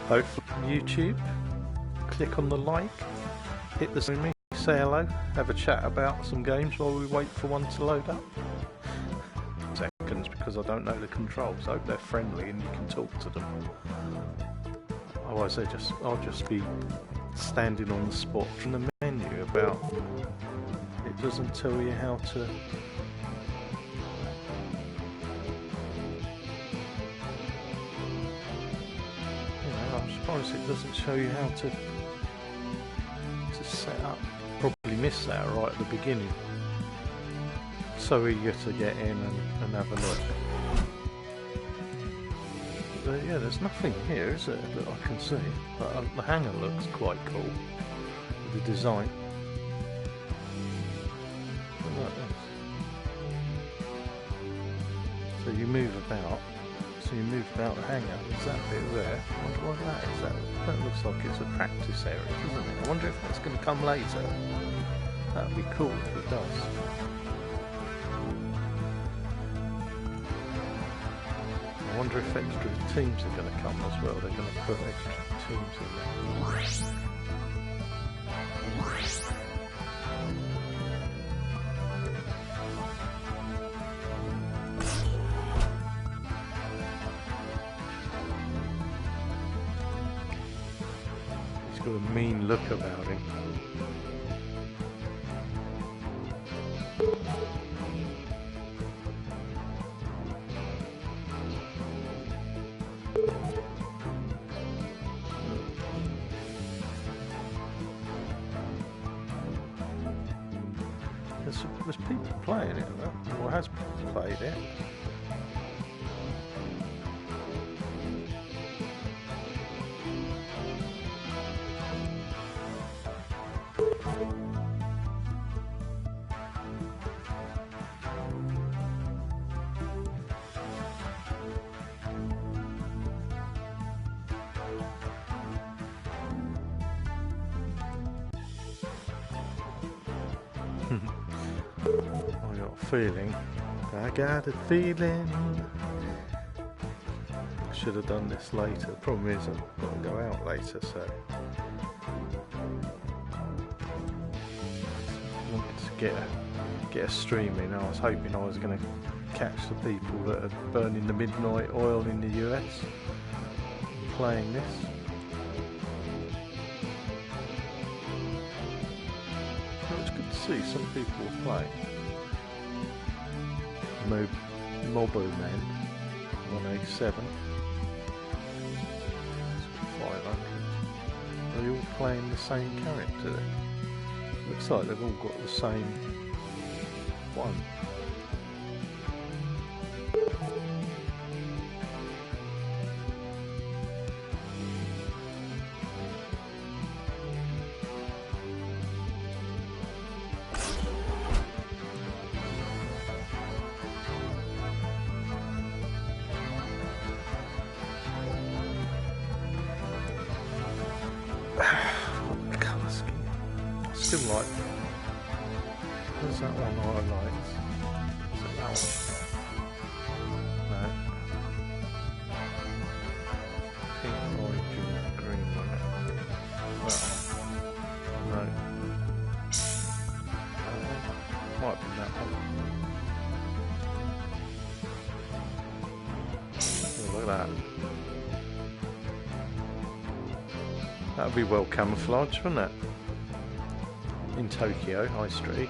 Hopefully YouTube, click on the like, hit the me, say hello, have a chat about some games while we wait for one to load up. Seconds, because I don't know the controls. I hope they're friendly and you can talk to them. Otherwise I'll just be standing on the spot from the menu about it doesn't tell you how to I'm surprised it doesn't show you how to set up. Probably missed that right at the beginning. So eager to get in and have a look. But yeah, there's nothing here, is there, that I can see. But the hangar looks quite cool. The design. Look at this. So you move about. So you move about the hangar. There's that bit there. I wonder what that is. That looks like it's a practice area, doesn't it? I wonder if that's going to come later. That'd be cool if it does. I wonder if extra teams are going to come as well. They're going to put extra teams in there. He's got a mean look about him. There's people playing it, though, or has played it. I got a feeling. I should have done this later. The problem is I've got to go out later, so I wanted to get a stream in. I was hoping I was going to catch the people that are burning the midnight oil in the US and playing this. So it's good to see some people playing. Mojo Man 187. 500. Are they all playing the same character then? Looks like they've all got the same one. Still like, where's that one I like? Is it that one? No. Pink, orange and green one. Well, no. Might be that one. Oh, look at that. That would be well camouflaged, wouldn't it? In Tokyo, High Street.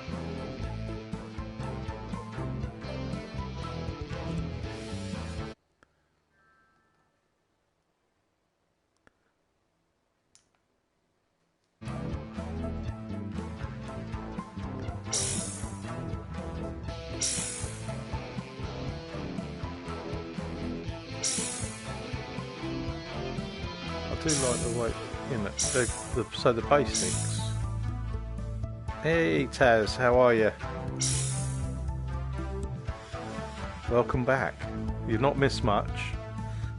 I do like the way, you know, so the basics. Hey Taz, how are you? Welcome back. You've not missed much.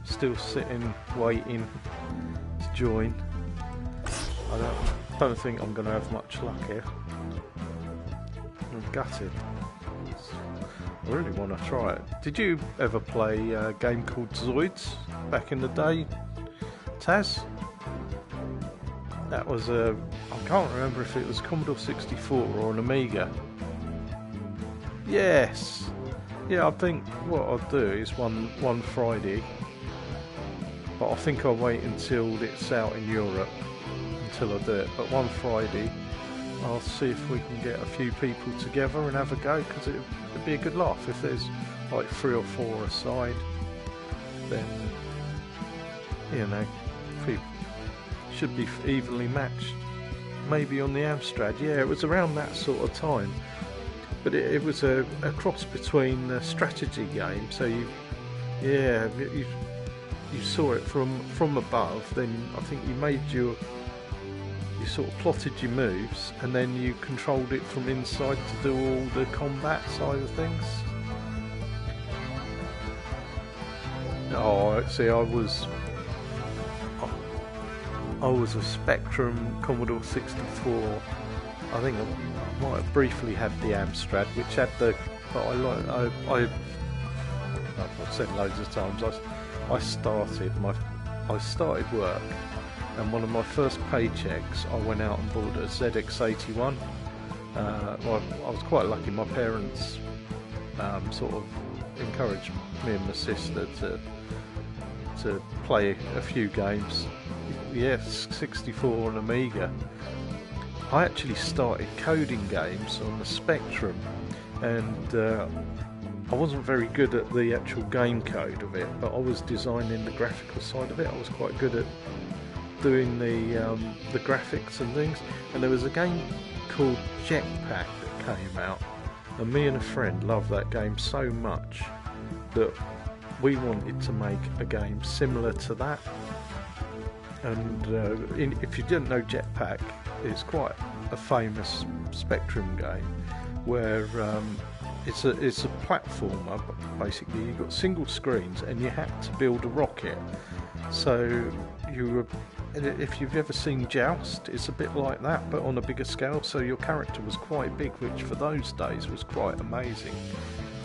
Still sitting, waiting to join. I don't think I'm going to have much luck here. I'm gutted. I really want to try it. Did you ever play a game called Zoids back in the day? Taz? That was a... I can't remember if it was Commodore 64 or an Amiga. Yes! Yeah, I think what I'll do is one Friday, but I think I'll wait until it's out in Europe until I do it. But one Friday, I'll see if we can get a few people together and have a go, because it'd be a good laugh. If there's like 3 or 4 aside, then, you know, people should be evenly matched. Maybe on the Amstrad. Yeah, it was around that sort of time. But it was a cross between a strategy game, so you saw it from above. Then I think you sort of plotted your moves, and then you controlled it from inside to do all the combat side of things. Oh, see, I was a Spectrum Commodore 64. I think I might have briefly had the Amstrad, which had the. But I've said loads of times. I started work, and one of my first paychecks, I went out and bought a ZX81. Well, I was quite lucky. My parents sort of encouraged me and my sister to play a few games. Yes, 64 and Amiga. I actually started coding games on the Spectrum, and I wasn't very good at the actual game code of it, but I was designing the graphical side of it. I was quite good at doing the graphics and things. And there was a game called Jetpack that came out, and me and a friend loved that game so much that we wanted to make a game similar to that. And if you didn't know Jetpack, it's quite a famous Spectrum game where it's a platformer. Basically, you've got single screens and you had to build a rocket. So if you've ever seen Joust, it's a bit like that, but on a bigger scale. So your character was quite big, which for those days was quite amazing,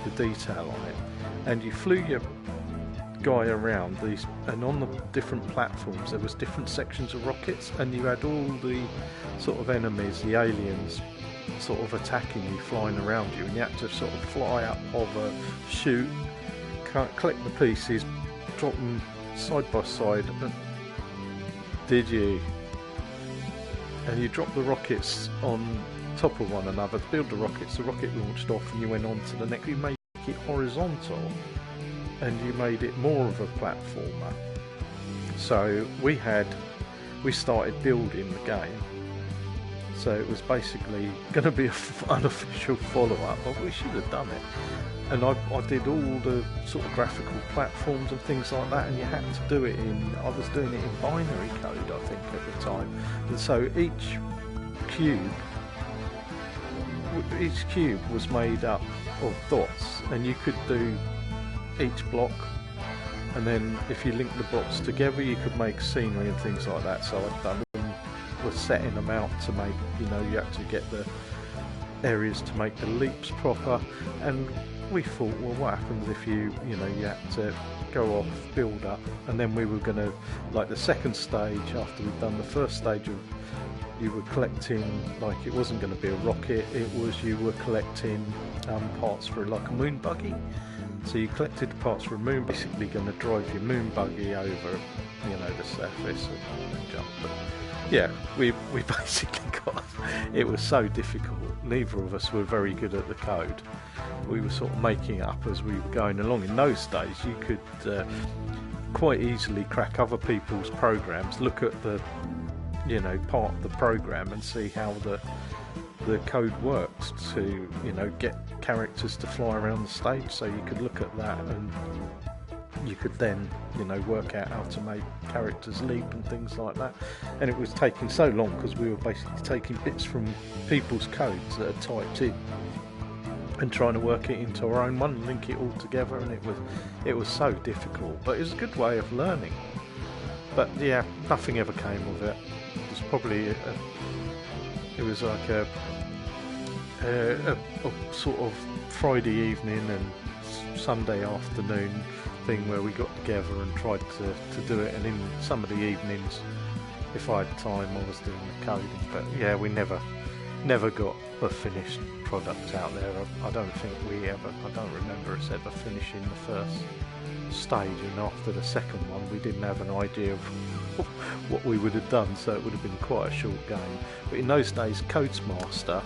the detail on it. And you flew your guy around these, and on the different platforms there was different sections of rockets, and you had all the sort of enemies, the aliens, sort of attacking you, flying around you, and you had to sort of fly up, hover, shoot, collect the pieces, drop them side by side. Did you? And you drop the rockets on top of one another to build the rockets. The rocket launched off, and you went on to the next. You make it horizontal, and you made it more of a platformer. So we started building the game. So it was basically going to be an unofficial follow-up, but we should have done it. And I did all the sort of graphical platforms and things like that, and you had to do it I was doing it in binary code, I think, at the time. And so each cube was made up of dots, and you could do each block, and then if you link the blocks together you could make scenery and things like that. So I've done was setting them out to make, you had to get the areas to make the leaps proper. And we thought, well, what happens if you had to go off, build up, and then we were going to, like the second stage after we'd done the first stage of, you were collecting, like it wasn't going to be a rocket, it was you were collecting parts for like a moon buggy. So you collected the parts for a moon, basically going to drive your moon buggy over, the surface and jump. But yeah, we basically got, it was so difficult. Neither of us were very good at the code. We were sort of making it up as we were going along. In those days, you could quite easily crack other people's programs, look at the, part of the program and see how the code works to, get characters to fly around the stage. So you could look at that and you could then, work out how to make characters leap and things like that. And it was taking so long because we were basically taking bits from people's codes that are typed in and trying to work it into our own one, link it all together, and it was so difficult. But it was a good way of learning. But yeah, nothing ever came of it. It was probably it was like a sort of Friday evening and Sunday afternoon thing where we got together and tried to do it, and in some of the evenings, if I had time, I was doing the coding. But yeah, we never got a finished product out there. I don't think I don't remember us ever finishing the first stage, and after the second one we didn't have an idea of what we would have done, so it would have been quite a short game. But in those days, Codemaster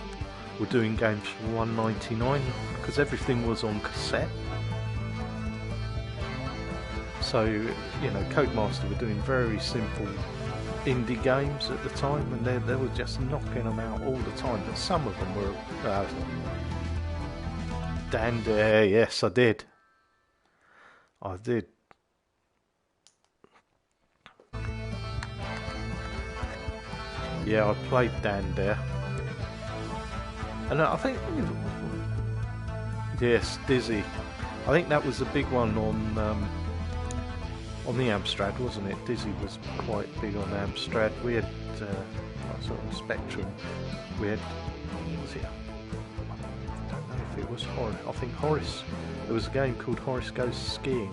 were doing games for $1.99 because everything was on cassette. So, you know, Codemaster were doing very simple indie games at the time, and they were just knocking them out all the time. But some of them were Dandy. Yes, I did. Yeah, I played Dandy, and I think, yes, Dizzy. I think that was a big one on the Amstrad, wasn't it? Dizzy was quite big on Amstrad. We had sort of Spectrum. We had, what was it? I don't know if it was Horace. I think Horace. There was a game called Horace Goes Skiing,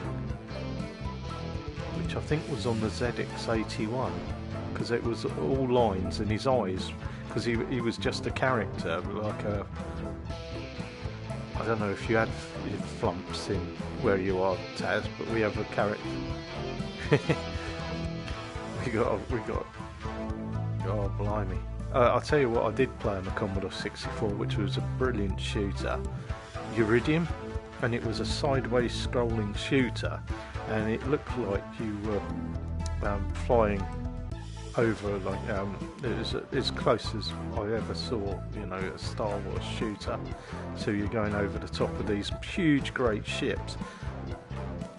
which I think was on the ZX81, because it was all lines in his eyes, because he was just a character, like a, I don't know if you had flumps in where you are, Taz, but we have a character. we got oh blimey. I'll tell you what I did play on the Commodore 64, which was a brilliant shooter, Iridium, and it was a sideways scrolling shooter, and it looked like you were flying over, like it was as close as I ever saw, you know, a Star Wars shooter. So you're going over the top of these huge great ships,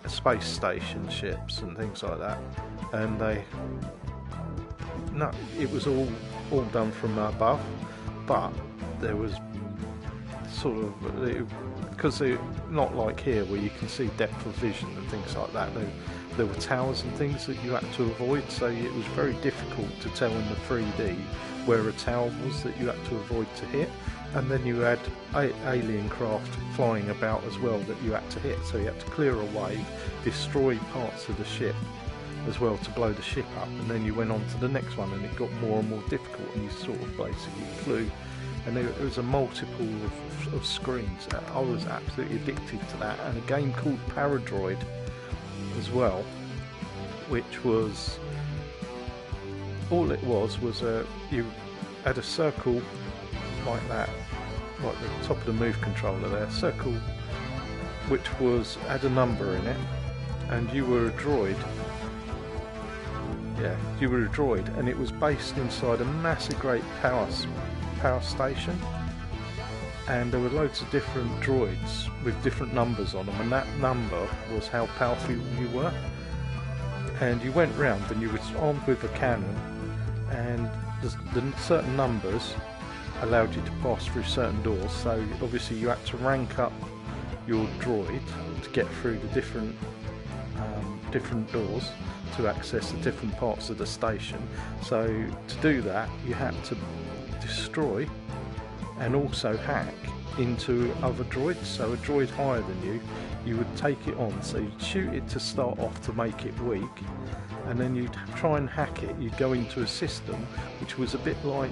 space station ships and things like that, and it was all done from above, but there was sort of, because they're not like here where you can see depth of vision and things like that, there were towers and things that you had to avoid, so it was very difficult to tell in the 3D where a tower was that you had to avoid to hit. And then you had alien craft flying about as well that you had to hit, so you had to clear away, destroy parts of the ship as well to blow the ship up, and then you went on to the next one, and it got more and more difficult, and you sort of basically flew, and there was a multiple of screens. I was absolutely addicted to that, and a game called Paradroid as well, which was, all it was you had a circle like that, like the top of the move controller there, circle, which had a number in it, and you were a droid. Yeah, you were a droid, and it was based inside a massive great power station, and there were loads of different droids with different numbers on them, and that number was how powerful you were. And you went round and you were armed with a cannon, and the certain numbers allowed you to pass through certain doors, so obviously you had to rank up your droid to get through the different doors to access the different parts of the station. So to do that you had to destroy and also hack into other droids. So a droid higher than you would take it on, so you'd shoot it to start off to make it weak, and then you'd try and hack it. You'd go into a system which was a bit like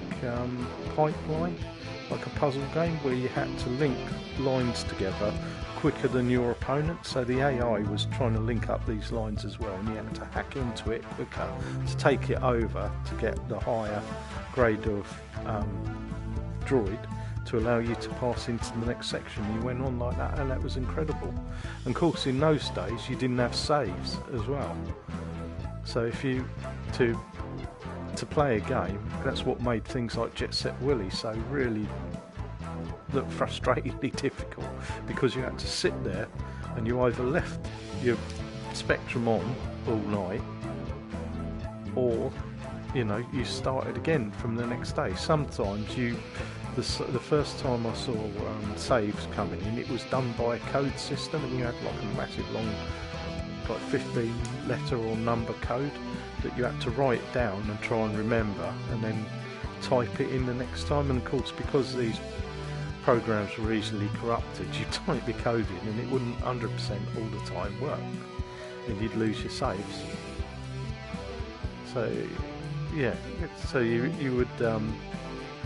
Pipeline, like a puzzle game where you had to link lines together quicker than your opponent. So the AI was trying to link up these lines as well, and you had to hack into it quicker to take it over to get the higher grade of droid to allow you to pass into the next section. You went on like that, and that was incredible. And of course in those days you didn't have saves as well, so if you to play a game, that's what made things like Jet Set Willy so really frustratingly difficult, because you had to sit there and you either left your Spectrum on all night, or you know, you started again from the next day. Sometimes the first time I saw saves coming in, it was done by a code system, and you had like a massive long, like 15 letter or number code that you had to write down and try and remember, and then type it in the next time. And of course, because these programs were easily corrupted, you type the code in and it wouldn't 100% all the time work. and you'd lose your saves. So yeah, so you would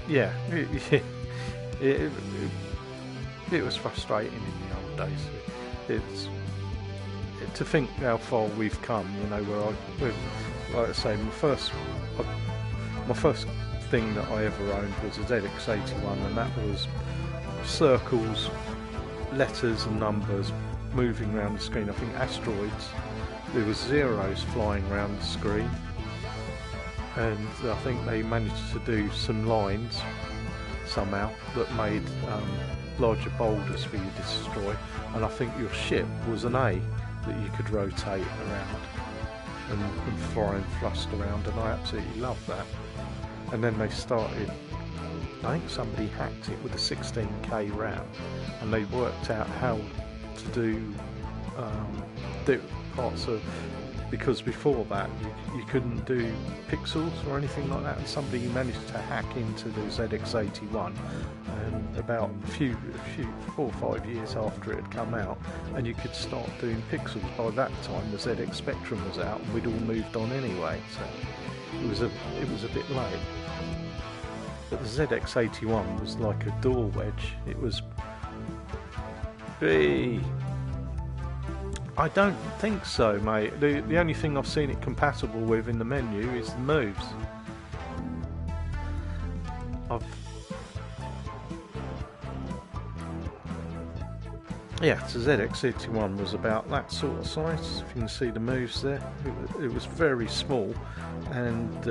yeah, it was frustrating in the old days. It's to think how far we've come, you know, like I say, my first thing that I ever owned was a ZX81, and that was circles, letters and numbers moving around the screen. I think asteroids, there was zeros flying around the screen, and I think they managed to do some lines somehow that made larger boulders for you to destroy, and I think your ship was an A that you could rotate around and fly and thrust around, and I absolutely loved that. And then they started, I think somebody hacked it with a 16K RAM, and they worked out how to do parts of, because before that you couldn't do pixels or anything like that, and somebody managed to hack into the ZX81, and about a few 4 or 5 years after it had come out, and you could start doing pixels. By that time the ZX Spectrum was out, and we'd all moved on anyway, so it was a bit late. But the ZX81 was like a door wedge. It was... I don't think so, mate. The only thing I've seen it compatible with in the menu is the moves. Yeah, so ZX81 was about that sort of size. If you can see the moves there, it was very small, and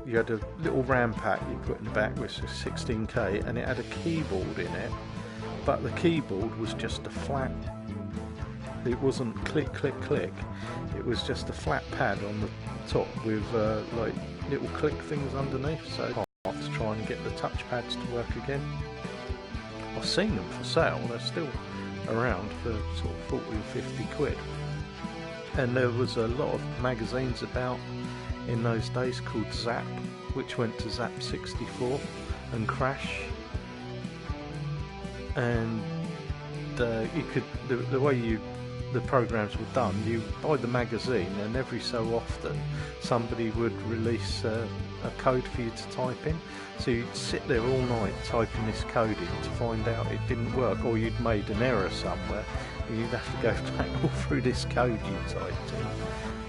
you had a little RAM pack you put in the back, which was 16K, and it had a keyboard in it, but the keyboard was just a flat. It wasn't click click click. It was just a flat pad on the top with like little click things underneath. So I have to try and get the touch pads to work again. I've seen them for sale. They're still around for sort of 40 or 50 quid. And there was a lot of magazines about in those days called Zap, which went to Zap 64 and Crash. And you could the way the programs were done, you buy the magazine, and every so often somebody would release a code for you to type in, so you'd sit there all night typing this code in to find out it didn't work, or you'd made an error somewhere, and you'd have to go back all through this code you typed in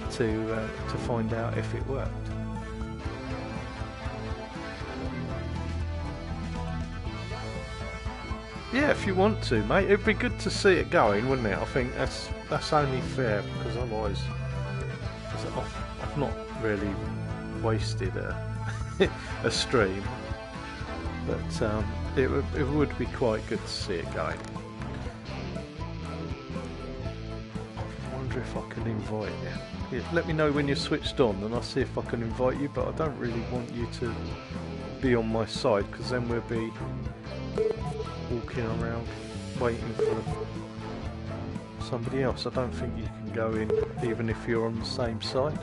to find out if it worked. Yeah, if you want to, mate. It'd be good to see it going, wouldn't it? I think that's only fair, because otherwise I've not really wasted a stream, but it would be quite good to see it going. I wonder if I can invite you. Yeah, let me know when you're switched on, and I'll see if I can invite you. But I don't really want you to be on my side, because then we'll be walking around waiting for somebody else. I don't think you can go in even if you're on the same side.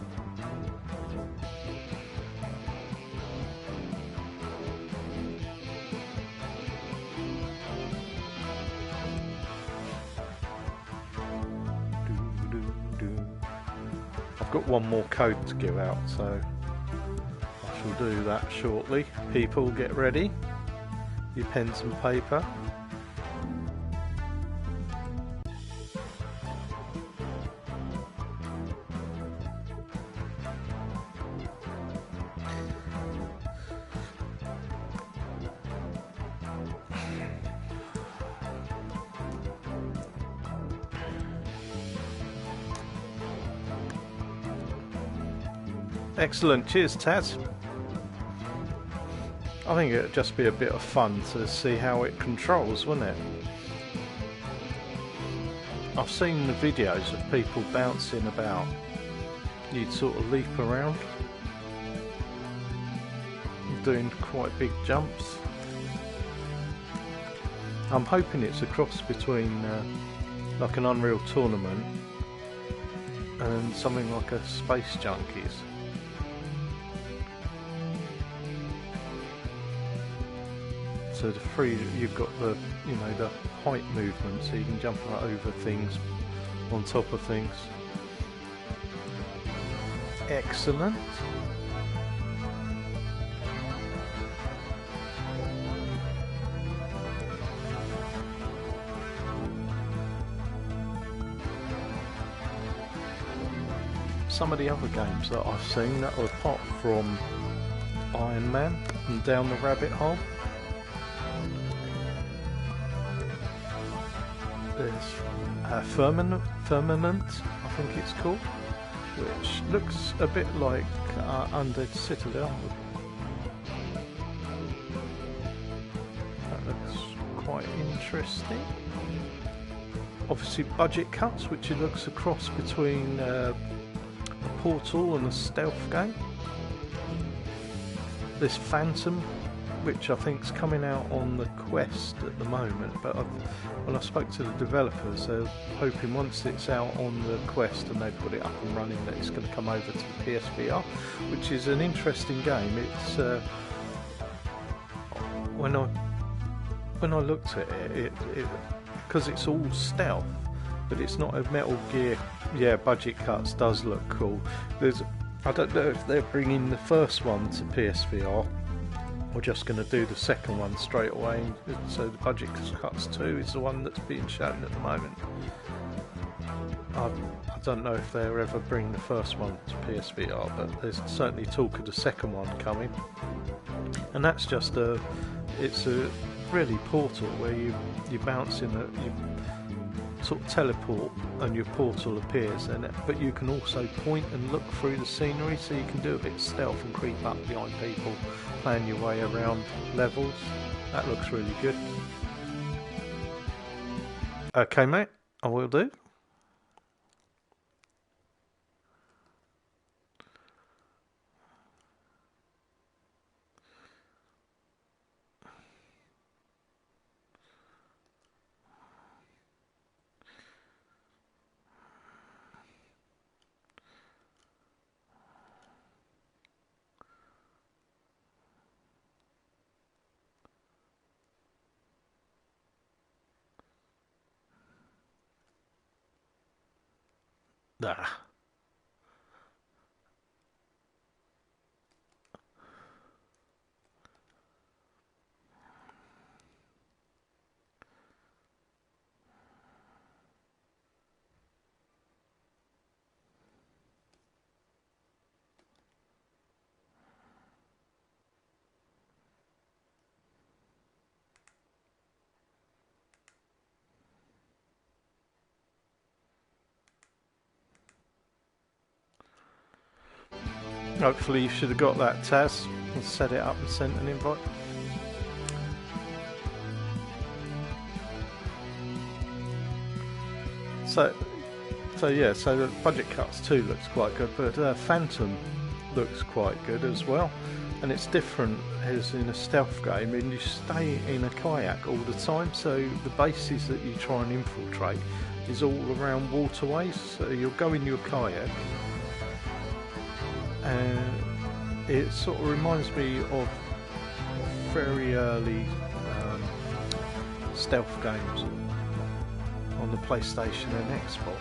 I've got one more code to give out, so I shall do that shortly. People, get ready. Your pens and paper. Excellent, cheers Taz. I think it'd just be a bit of fun to see how it controls, wouldn't it? I've seen the videos of people bouncing about. You'd sort of leap around, doing quite big jumps. I'm hoping it's a cross between like an Unreal Tournament and something like a Space Junkies. So the free, you've got the, you know, the height movement, so you can jump right over things, on top of things. Excellent. Some of the other games that I've seen that are apart from Iron Man and Down the Rabbit Hole, there's Firmament, I think it's called, which looks a bit like Undead Citadel. That looks quite interesting. Obviously budget cuts, which it looks a cross between a Portal and a stealth game. This Phantom, which I think is coming out on the Quest at the moment, but when I spoke to the developers, they're hoping once it's out on the Quest and they put it up and running that it's going to come over to the PSVR, which is an interesting game. It's when I looked at it because it's all stealth, but it's not a Metal Gear. Yeah, budget cuts does look cool. I don't know if they're bringing the first one to PSVR or just going to do the second one straight away. So the budget cuts 2 is the one that's being shown at the moment. I don't know if they'll ever bring the first one to PSVR, but there's certainly talk of the second one coming. And that's just it's a really Portal where you bounce in you sort of teleport and your portal appears, but you can also point and look through the scenery, so you can do a bit of stealth and creep up behind people, plan your way around levels. That looks really good. Okay mate, I will do. Ah. Hopefully you should have got that, Taz, and set it up and sent an invite. So yeah, so the budget cuts 2 looks quite good, but Phantom looks quite good as well. And it's different as in a stealth game, and you stay in a kayak all the time, so the bases that you try and infiltrate is all around waterways. So you'll go in your kayak, and it sort of reminds me of very early stealth games on the PlayStation and Xbox,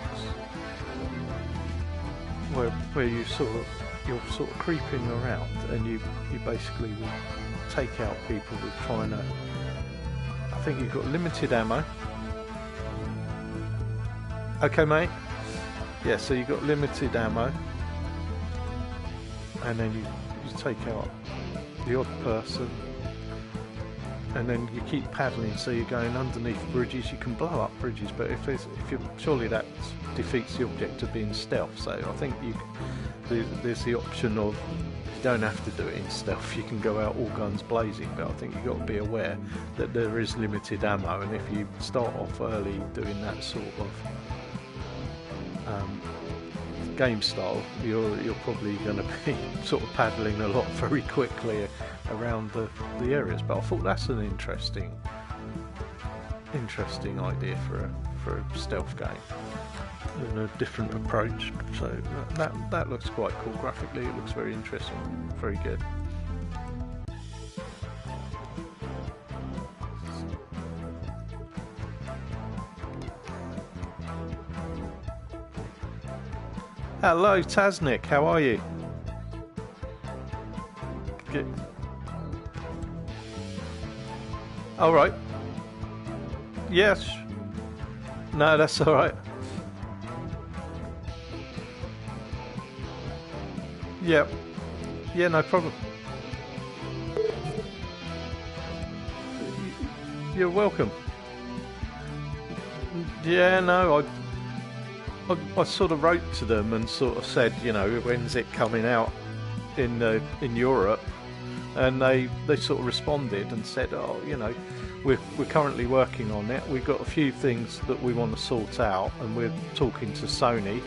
where you're sort of creeping around, and you basically will take out people with trying to. I think you've got limited ammo. Okay, mate. Yeah, so you've got limited ammo. And then you take out the odd person, and then you keep paddling, so you're going underneath bridges. You can blow up bridges, but surely that defeats the object of being stealth. So I think there's the option of you don't have to do it in stealth. You can go out all guns blazing, but I think you've got to be aware that there is limited ammo, and if you start off early doing that sort of game style, you're probably going to be sort of paddling a lot very quickly around the areas. But I thought that's an interesting idea for a stealth game and a different approach. So that looks quite cool graphically. It looks very interesting, very good. Hello Taznik, how are you? Get... All right. Yes. No, that's all right. Yeah. Yeah, no problem. You're welcome. Yeah, no, I sort of wrote to them and sort of said, you know, when's it coming out in Europe, and they sort of responded and said, oh, you know, we're currently working on it. We've got a few things that we want to sort out, and we're talking to Sony.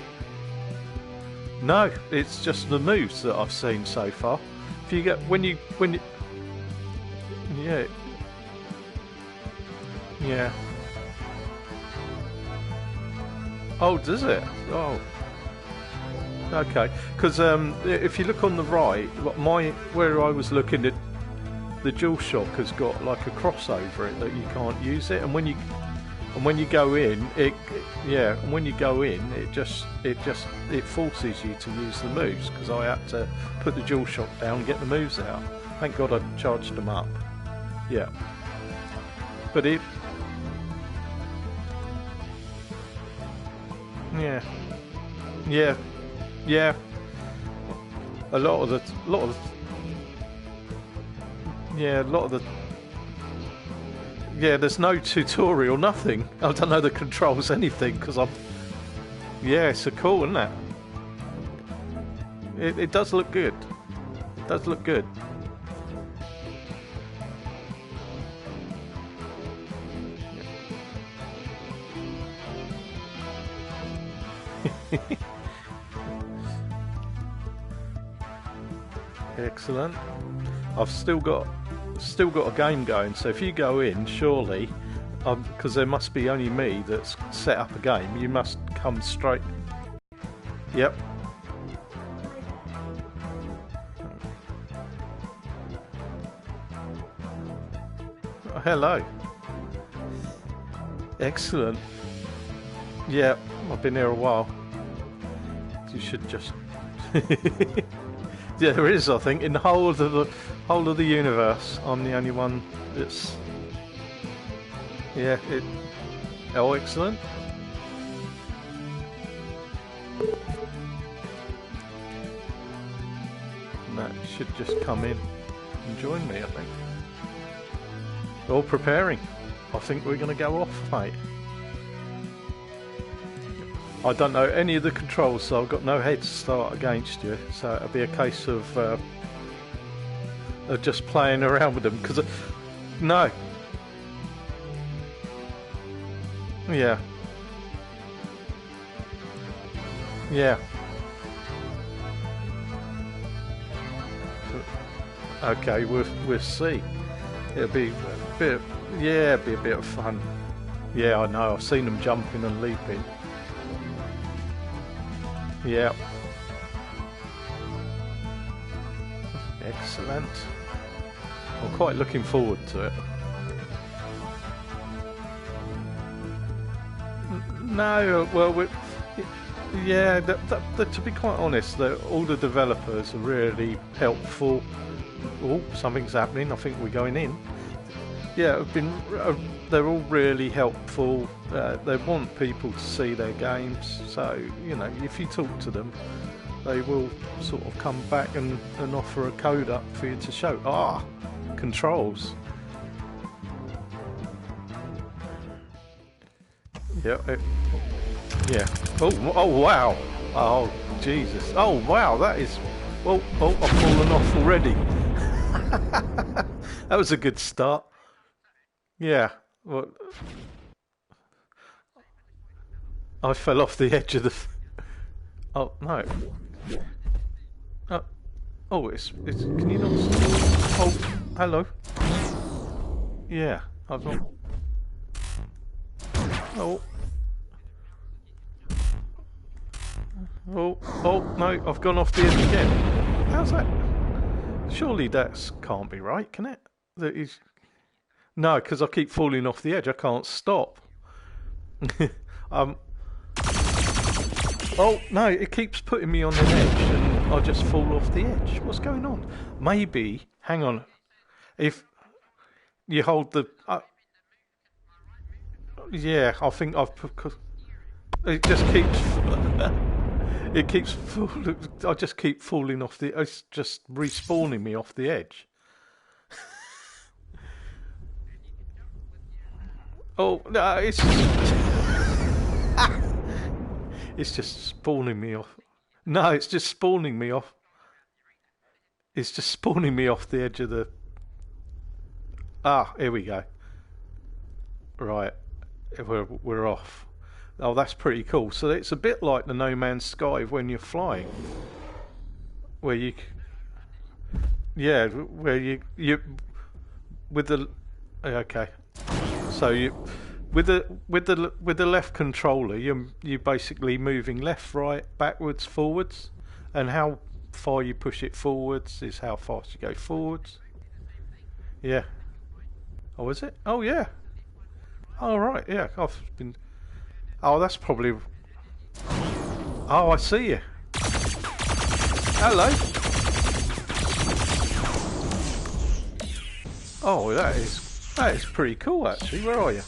No, it's just the moves that I've seen so far. If you get when you yeah. Yeah. Oh, does it? Oh. Okay. Because if you look on the right, where I was looking, the DualShock has got like a cross over it that you can't use it, and when you go in, it forces you to use the moves, because I had to put the DualShock down and get the moves out. Thank God I charged them up. Yeah. But it... Yeah. Yeah. Yeah. A lot of the... Yeah, there's no tutorial, nothing. I don't know the controls, anything, because I'm... Yeah, it's so cool, isn't it? It does look good. It does look good. Excellent. I've still got a game going, so if you go in, surely, because there must be only me that's set up a game, you must come straight. Yep. Oh, hello. Excellent. Yeah, I've been here a while. You should just... Yeah, there is, I think, in the whole of the universe. I'm the only one that's... Yeah, it... Oh, excellent. That should just come in and join me, I think. All preparing. I think we're going to go off, mate. I don't know any of the controls, so I've got no head start against you. So it'll be a case of just playing around with them. Because no, yeah, yeah. Okay, we'll see. It'll be a bit, yeah, it'll be a bit of fun. Yeah, I know. I've seen them jumping and leaping. Yeah. Excellent. I'm quite looking forward to it. No, well, yeah, to be quite honest, all the developers are really helpful. Oh, something's happening. I think we're going in. Yeah, they're all really helpful. They want people to see their games, so you know, if you talk to them, they will sort of come back and offer a code up for you to show. Ah, controls. Yeah. Yeah. Oh wow. Oh Jesus. Oh wow. That is. Oh, I've fallen off already. That was a good start. Yeah, well, I fell off the edge of the... Oh, no. Oh, it's... Can you not... Oh, hello. Yeah, I've not... Oh. Oh, no, I've gone off the edge again. How's that? Surely that can't be right, can it? That is... No, because I keep falling off the edge. I can't stop. Oh no, it keeps putting me on the edge, and I just fall off the edge. What's going on? Maybe hang on. If you hold the... yeah, I think I've... It just keeps... it keeps... I just keep falling off the... It's just respawning me off the edge. Oh, no, it's just... it's just spawning me off. No, it's just spawning me off. It's just spawning me off the edge of the... Ah, here we go. Right, we're off. Oh, that's pretty cool. So it's a bit like the No Man's Sky when you're flying, where you, yeah, where you with the, okay. So you with the left controller, you basically moving left, right, backwards, forwards, and how far you push it forwards is how fast you go forwards. Yeah. Oh, is it? Oh, yeah. Oh, right, yeah. I've been... Oh, that's probably... Oh, I see you. Hello. Oh, that is pretty cool, actually. Where are you?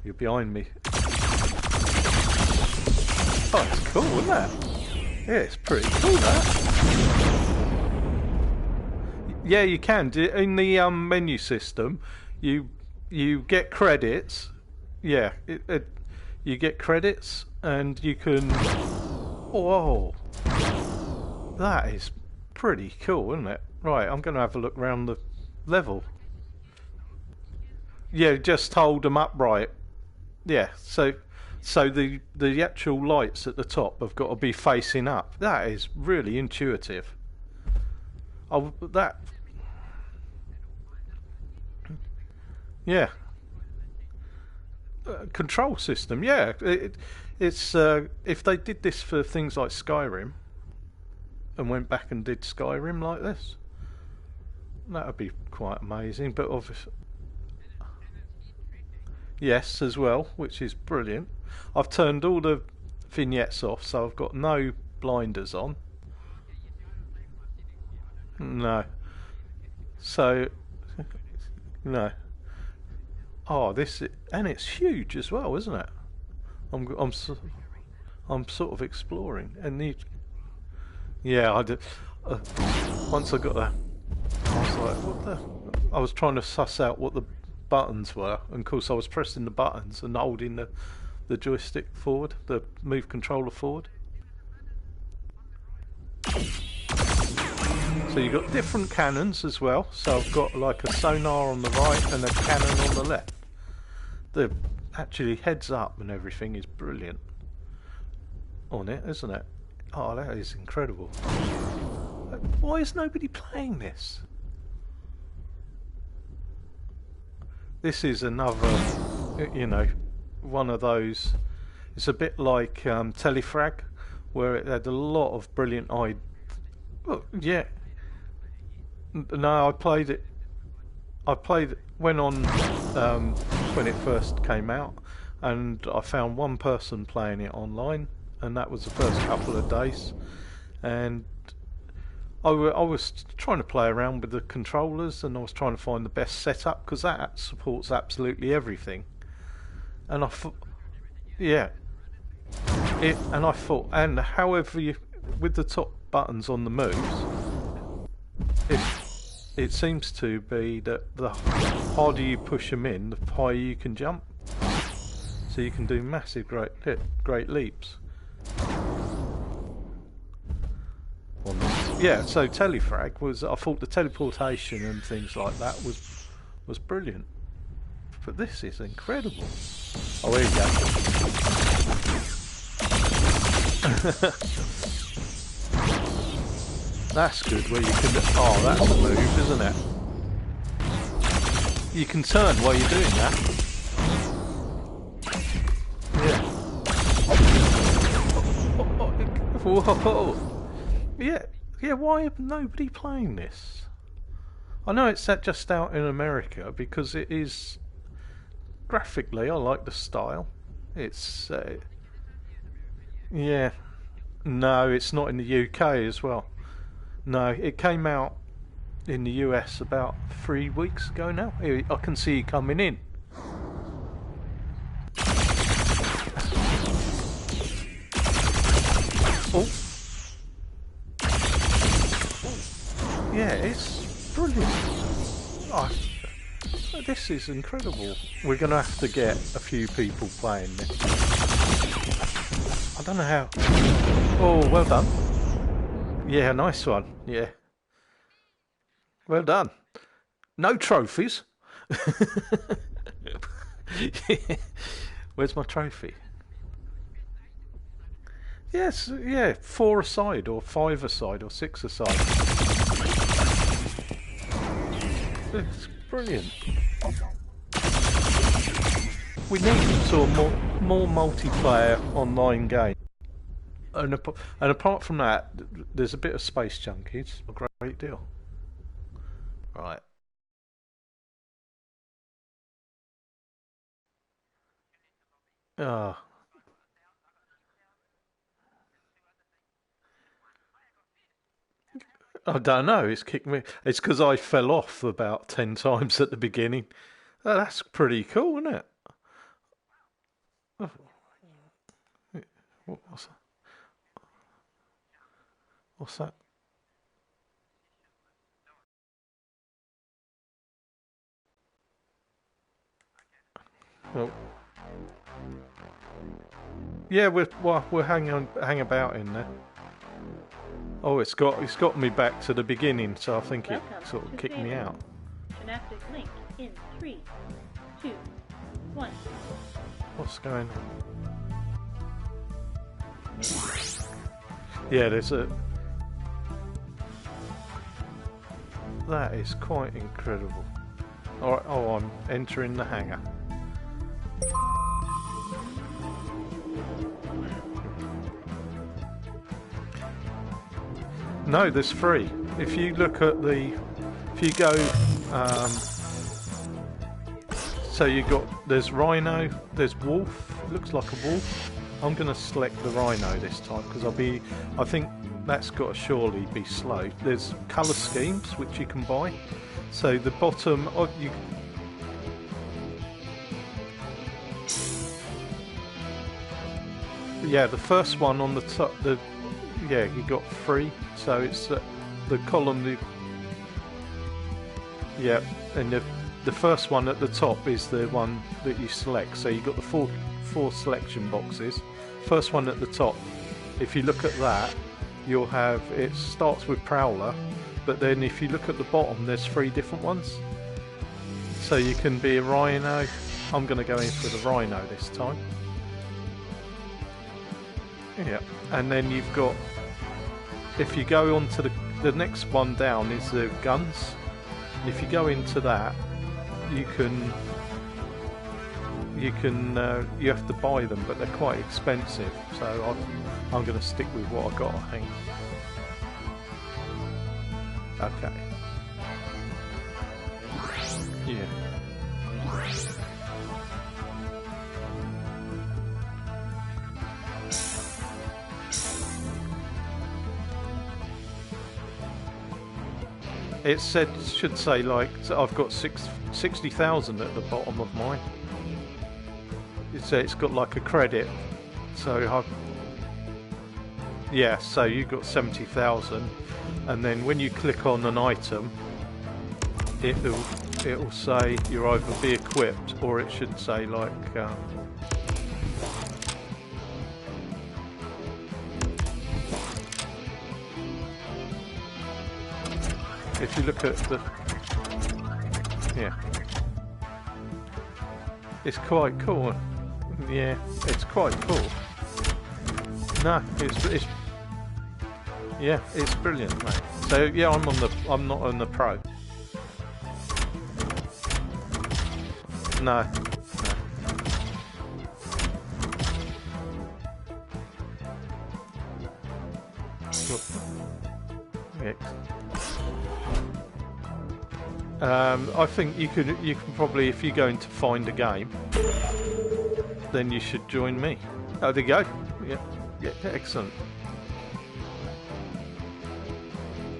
You're behind me. Oh, it's cool, isn't it? Yeah, it's pretty cool, that. Yeah, you can. In the menu system, you get credits. Yeah, you get credits, and you can... Whoa, that is pretty cool, isn't it? Right, I'm going to have a look around the level. Yeah, just hold them upright. Yeah, so the actual lights at the top have got to be facing up. That is really intuitive. Oh, that... Yeah. Control system, yeah. It's if they did this for things like Skyrim and went back and did Skyrim like this, that would be quite amazing. But obviously, yes, as well, which is brilliant. I've turned all the vignettes off, so I've got no blinders on. No. So, no. Oh, this, and it's huge as well, isn't it? I'm sort of exploring, and yeah, I did. Once I got that, I was like, what the? I was trying to suss out what the buttons were, and of course I was pressing the buttons and holding the joystick forward, the move controller forward. So you've got different cannons as well. So I've got like a sonar on the right and a cannon on the left. The actually heads up and everything is brilliant on it, isn't it? Oh, that is incredible. Why is nobody playing this? This is another, you know, one of those. It's a bit like Telefrag, where it had a lot of brilliant ideas. Well, yeah. No, I played it. Went on when it first came out, and I found one person playing it online, and that was the first couple of days. And I was trying to play around with the controllers, and I was trying to find the best setup because that supports absolutely everything. And I thought, yeah, and I thought, and however you with the top buttons on the moves, it seems to be that the harder you push them in, the higher you can jump. So you can do massive, great leaps. Yeah, so Telefrag was. I thought the teleportation and things like that was brilliant. But this is incredible. Oh, here you go. That's good, where you can... Oh, that's a move, isn't it? You can turn while you're doing that. Yeah. Whoa. Yeah, why is nobody playing this? I know it's just out in America, because it is... Graphically, I like the style. It's... yeah. No, it's not in the UK as well. No, it came out in the US about 3 weeks ago now. I can see you coming in. Oh. Yeah, it's brilliant. Oh, this is incredible. We're going to have to get a few people playing this. I don't know how. Oh, well done. Yeah, nice one. Yeah. Well done. No trophies. Where's my trophy? Yes, yeah, 4 a side, or 5 a side, or 6 a side. It's brilliant. We need sort of more multiplayer online games. And apart from that, there's a bit of Space Junkies. A great deal. Right. Ah. I don't know, it's kicked me. It's because I fell off about 10 times at the beginning. Oh, that's pretty cool, isn't it? Oh, what's that? What's that? Oh. Yeah, we're hang about in there. Oh, it's got me back to the beginning, so I think it sort of kicked me out. Synaptic link in 3, 2, 1. What's going on? Yeah, there's a. That is quite incredible. Alright, oh, I'm entering the hangar. No, there's 3. If you look at the, if you go, so there's Rhino, there's Wolf. Looks like a wolf. I'm going to select the Rhino this time because I think that's got to surely be slow. There's colour schemes which you can buy. So the bottom, yeah, the first one on the top, yeah, you got 3. So it's the column, yeah, and the first one at the top is the one that you select. So you've got the four selection boxes. First one at the top, if you look at that, you'll have, it starts with Prowler, but then if you look at the bottom, there's 3 different ones. So you can be a Rhino. I'm going to go in for the Rhino this time. Yeah, and then you've got, if you go on to the next one down is the guns. And if you go into that, you have to buy them, but they're quite expensive. So I'm going to stick with what I got, I think. Okay. Yeah. It should say like, so I've got 60,000 at the bottom of mine. It's got like a credit, so yeah, so you got 70,000, and then when you click on an item, it'll say you're either be equipped, or it should say like if you look at the, yeah, it's quite cool. Yeah, it's quite cool. No, it's yeah, it's brilliant, mate. So yeah, I'm not on the pro. No. I think you can probably, if you're going to find a game, then you should join me. Oh, there you go. Yeah, excellent.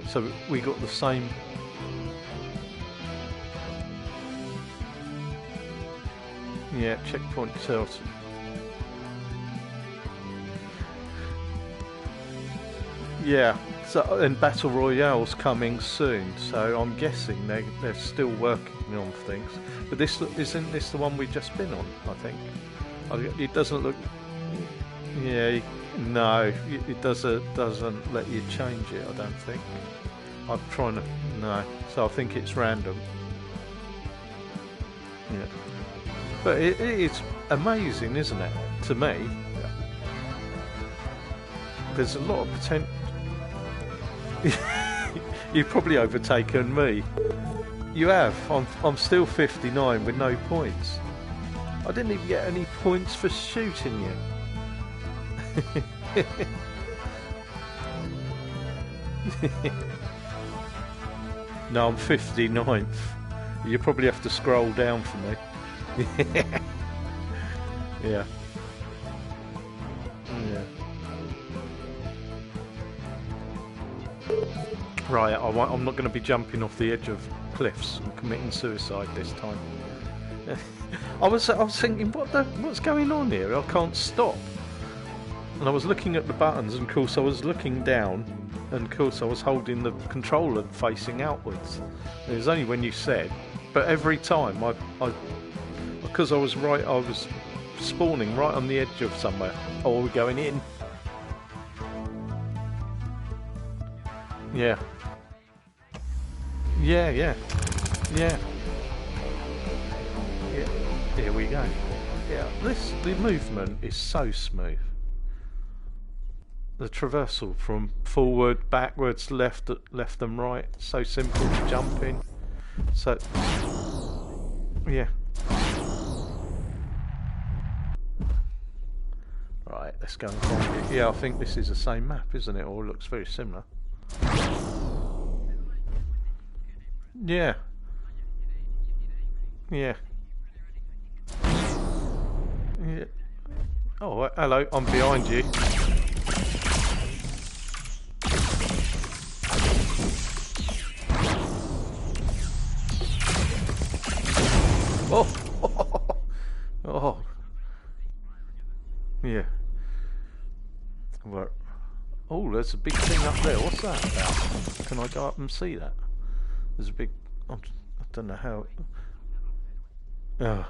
So we got the same Yeah, checkpoint tells. Yeah, so, and Battle Royale's coming soon, so I'm guessing they're still working on things. But isn't this the one we've just been on, I think? It doesn't look... Yeah, no, it doesn't let you change it, I don't think. I'm trying to... No, so I think it's random. Yeah. But it's amazing, isn't it, to me? There's a lot of potential... You've probably overtaken me. You have. I'm still 59 with no points. I didn't even get any points for shooting you. No, I'm 59th. You probably have to scroll down for me. Yeah. Yeah. Right, I'm not going to be jumping off the edge of cliffs and committing suicide this time. I was thinking, what's going on here? I can't stop. And I was looking at the buttons, and of course I was looking down, and of course I was holding the controller facing outwards. It was only when you said, but every time because I was spawning right on the edge of somewhere. Oh, are we going in? Yeah. Yeah. Yeah. Here we go. Yeah, the movement is so smooth. The traversal from forward, backwards, left and right, so simple to jump in. So, yeah. Right, let's go and find it. Yeah, I think this is the same map, isn't it? Or it looks very similar. Yeah. Yeah. Yeah. Oh, hello, I'm behind you. Oh. Oh. Yeah. Where? Oh, there's a big thing up there. What's that about? Can I go up and see that? There's a big... I don't know how... Oh.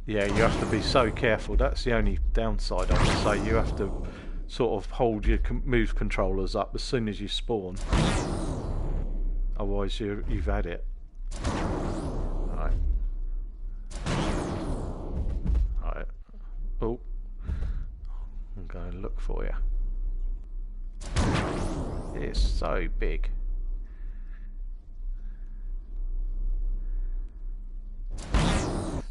Yeah, you have to be so careful. That's the only downside, I would say. You have to sort of hold your move controllers up as soon as you spawn. Otherwise you've had it. Right. Right. Oh. I'm going to look for you. It's so big.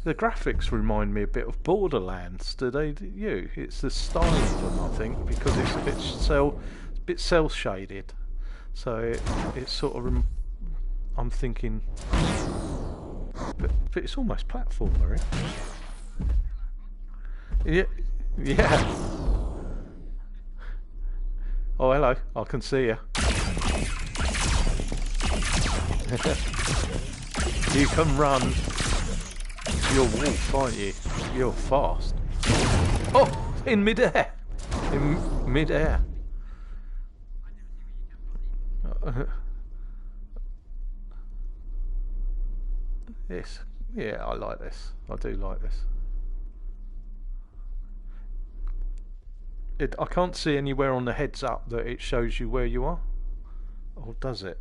The graphics remind me a bit of Borderlands. Do they? You? It's the style of them, I think, because it's a bit cell shaded. So it's sort of. I'm thinking, but it's almost platformer, yeah. Yeah. Oh, hello. I can see you. You can run. You're wolf, aren't you? You're fast. Oh, in midair. In midair. Yes. Yeah, I like this. I do like this. I can't see anywhere on the heads up that it shows you where you are. Or does it?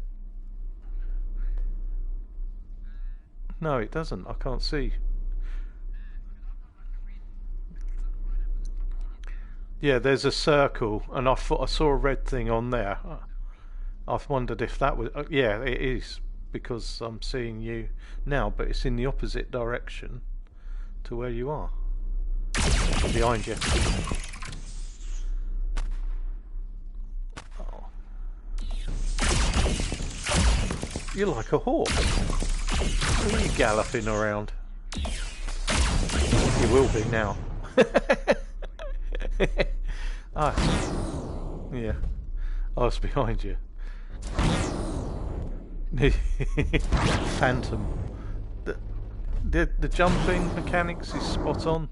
No, it doesn't. I can't see. Yeah, there's a circle, and I saw a red thing on there. I've wondered if that was... yeah, it is, because I'm seeing you now, but it's in the opposite direction to where you are. Behind you. Oh. You're like a horse. Why are you galloping around? You will be now. Ah, yeah. I was behind you. Phantom. the jumping mechanics is spot on.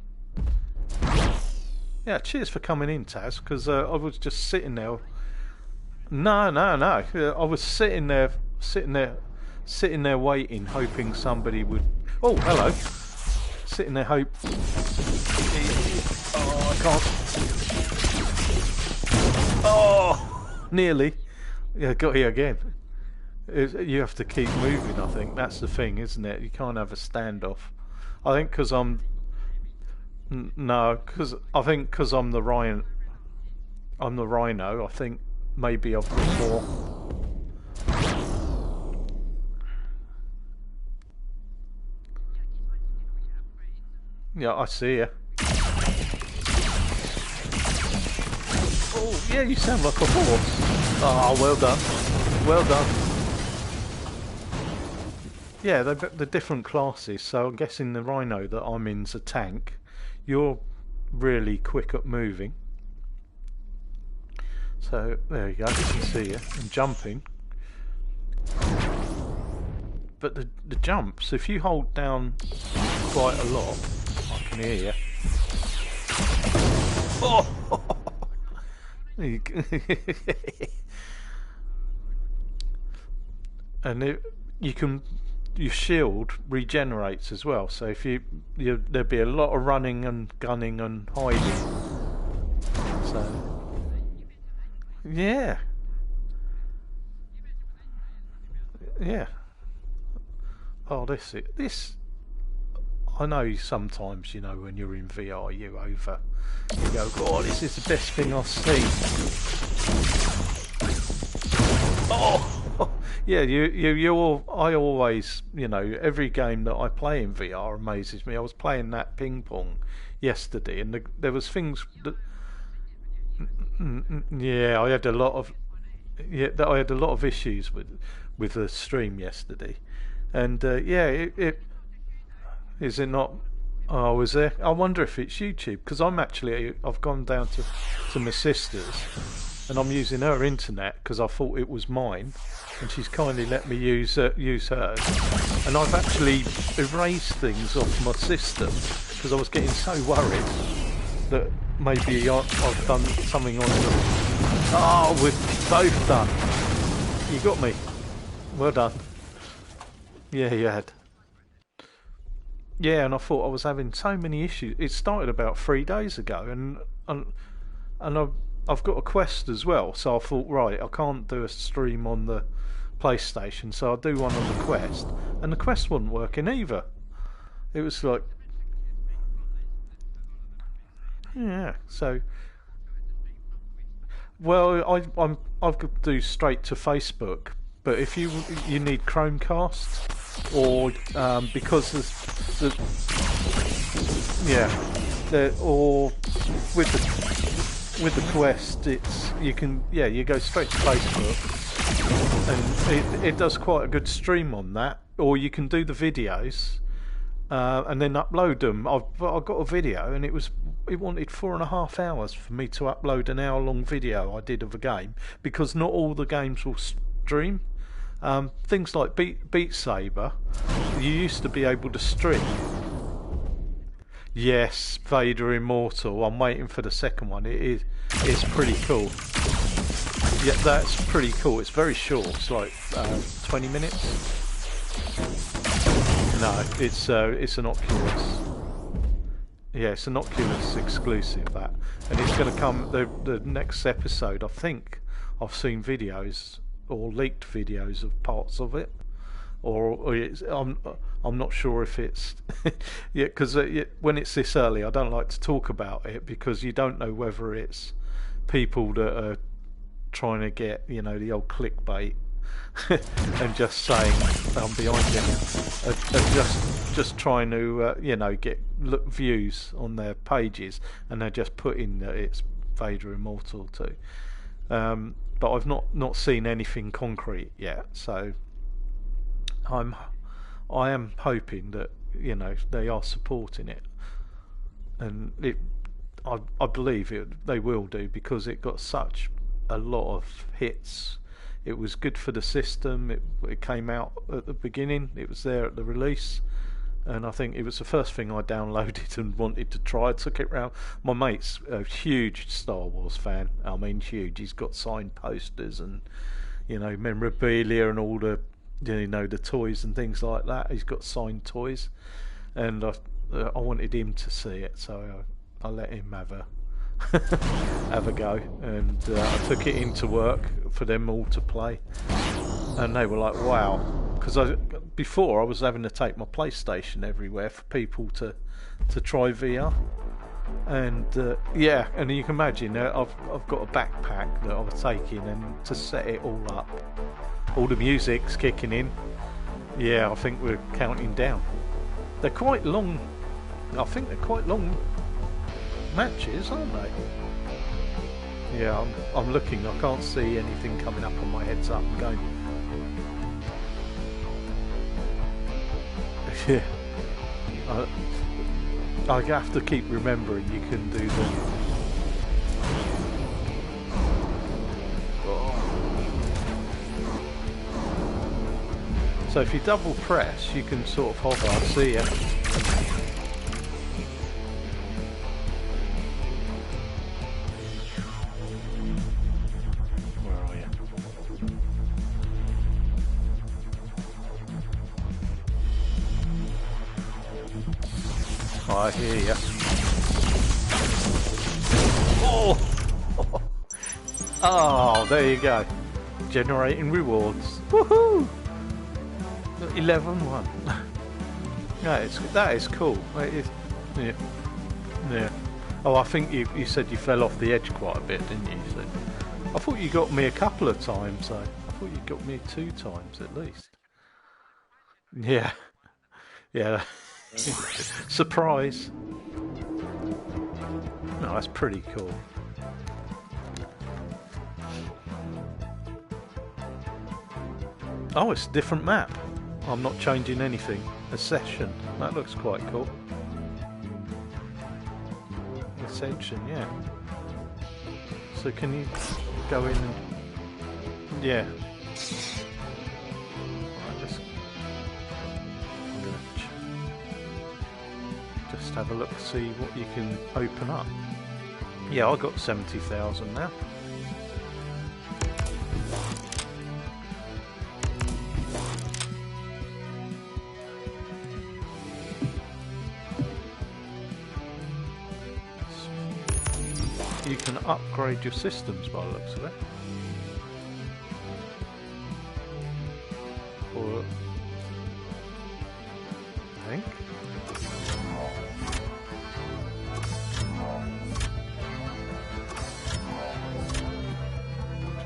Yeah, cheers for coming in, Taz, because I was just sitting there. No. I was sitting there waiting, hoping somebody would. Oh, hello. Sitting there, hope. Oh, I can't. Oh, nearly. Yeah, got here again. You have to keep moving. I think that's the thing, isn't it? You can't have a standoff. I think because I'm. No, because I think because I'm the Rhino. I'm the Rhino. I think maybe I've got more. Yeah, I see you. Oh, yeah, you sound like a horse. Oh, well done. Well done. Yeah, they're different classes, so I'm guessing the Rhino that I'm in's a tank. You're really quick at moving. So, there you go, you can see you. And jumping. But the jumps, if you hold down quite a lot, I can hear you. Oh! And your shield regenerates as well. So if there'd be a lot of running and gunning and hiding. So yeah. Oh, this. I know sometimes, when you're in VR, you go, oh, this is the best thing I've seen. Oh, yeah, I always, every game that I play in VR amazes me. I was playing that ping pong yesterday, and there was things that, I had a lot of issues with the stream yesterday, and it is it not? Oh, was there? I wonder if it's YouTube, because I've gone down to my sister's, and I'm using her internet because I thought it was mine, and she's kindly let me use hers, and I've actually erased things off my system because I was getting so worried that maybe I've done something on them. Oh, we've both done. You got me. Well done. Yeah, you had. Yeah, and I thought I was having so many issues. It started about 3 days ago, and I've got a Quest as well. So I thought, right, I can't do a stream on the PlayStation, so I'll do one on the Quest, and the Quest wasn't working either. It was like, yeah. So, well, I could do straight to Facebook, but if you need Chromecast, or because or with the Quest, you go straight to Facebook, and it does quite a good stream on that. Or you can do the videos and then upload them. I got a video, and it wanted 4.5 hours for me to upload an hour-long video I did of a game, because not all the games will stream. Things like Beat Sabre, you used to be able to stream. Yes, Vader Immortal. I'm waiting for the second one. It's pretty cool. Yeah, that's pretty cool. It's very short. It's like 20 minutes. No, it's an Oculus. Yeah, it's an Oculus exclusive, that, and it's going to come the next episode. I think I've seen videos or leaked videos of parts of it, or I'm not sure if it's yeah, because when it's this early, I don't like to talk about it, because you don't know whether it's people that are trying to get the old clickbait and just saying I'm behind it, and just trying to get views on their pages, and they're just putting that it's Vader Immortal too. But I've not seen anything concrete yet, so I am hoping that they are supporting it, and I believe they will do, because it got such a lot of hits. It was good for the system. It came out at the beginning. It was there at the release, and I think it was the first thing I downloaded and wanted to try. I took it round. My mate's a huge Star Wars fan. I mean, huge. He's got signed posters and, you know, memorabilia and all the, you know, the toys and things like that. He's got signed toys, and I wanted him to see it, so I let him have a have a go, and I took it into work for them all to play, and they were like, wow, because before I was having to take my PlayStation everywhere for people to try VR, and yeah, and you can imagine I've got a backpack that I was taking, and to set it all up, all the music's kicking in. Yeah, I think we're counting down. They're quite long. I think they're quite long matches, aren't they? Yeah, I'm looking. I can't see anything coming up on my heads up. I'm going. Yeah. I have to keep remembering you can do the. So if you double press, you can sort of hover. I see it. Where are you? Oh, I hear you. Oh! Oh, there you go. Generating rewards. Woohoo! 11-1. That is cool. It is, yeah. Yeah. Oh, I think you said you fell off the edge quite a bit, didn't you? So, I thought you got me a couple of times, though. I thought you got me 2 times at least. Yeah. Yeah. Surprise. No, that's pretty cool. Oh, it's a different map. I'm not changing anything. Ascension. That looks quite cool. Ascension, yeah. So can you go in and... Yeah. Right, I'm going to just have a look, see what you can open up. Yeah, I got 70,000 now. You can upgrade your systems by the looks of it. Or I think.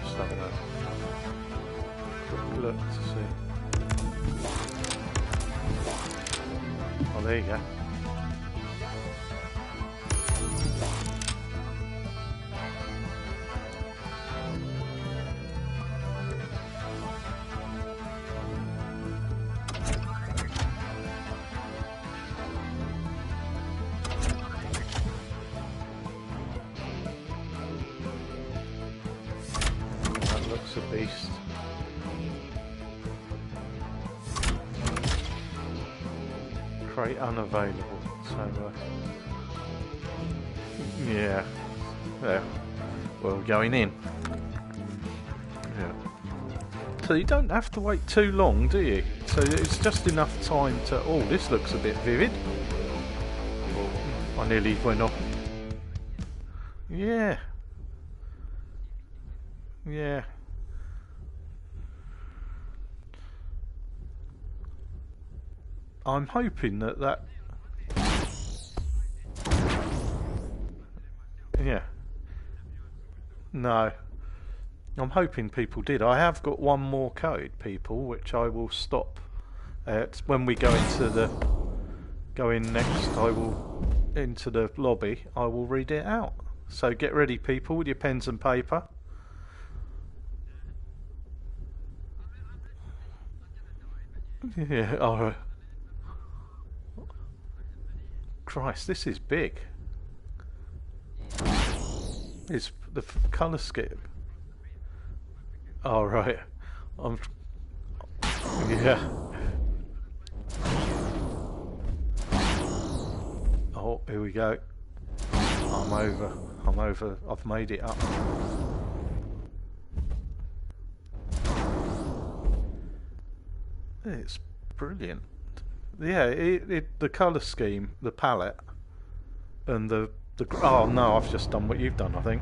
Just having a quick look to see. Oh, there you go. A beast. Crate unavailable. So yeah, there. Well, going in. Yeah. So you don't have to wait too long, do you? So it's just enough time to. Oh, this looks a bit vivid. Oh, I nearly went off. Yeah. Yeah. I'm hoping that... Yeah. No. I'm hoping people did. I have got one more code, people, which I will stop at when we go into the... Go in next, I will... Into the lobby, I will read it out. So get ready, people, with your pens and paper. Yeah, alright. Christ, this is big. It's the colour skip. Oh, right. Yeah. Oh, here we go. I'm over. I'm over. I've made it up. It's brilliant. Yeah, the colour scheme, the palette, and the oh no, I've just done what you've done. I think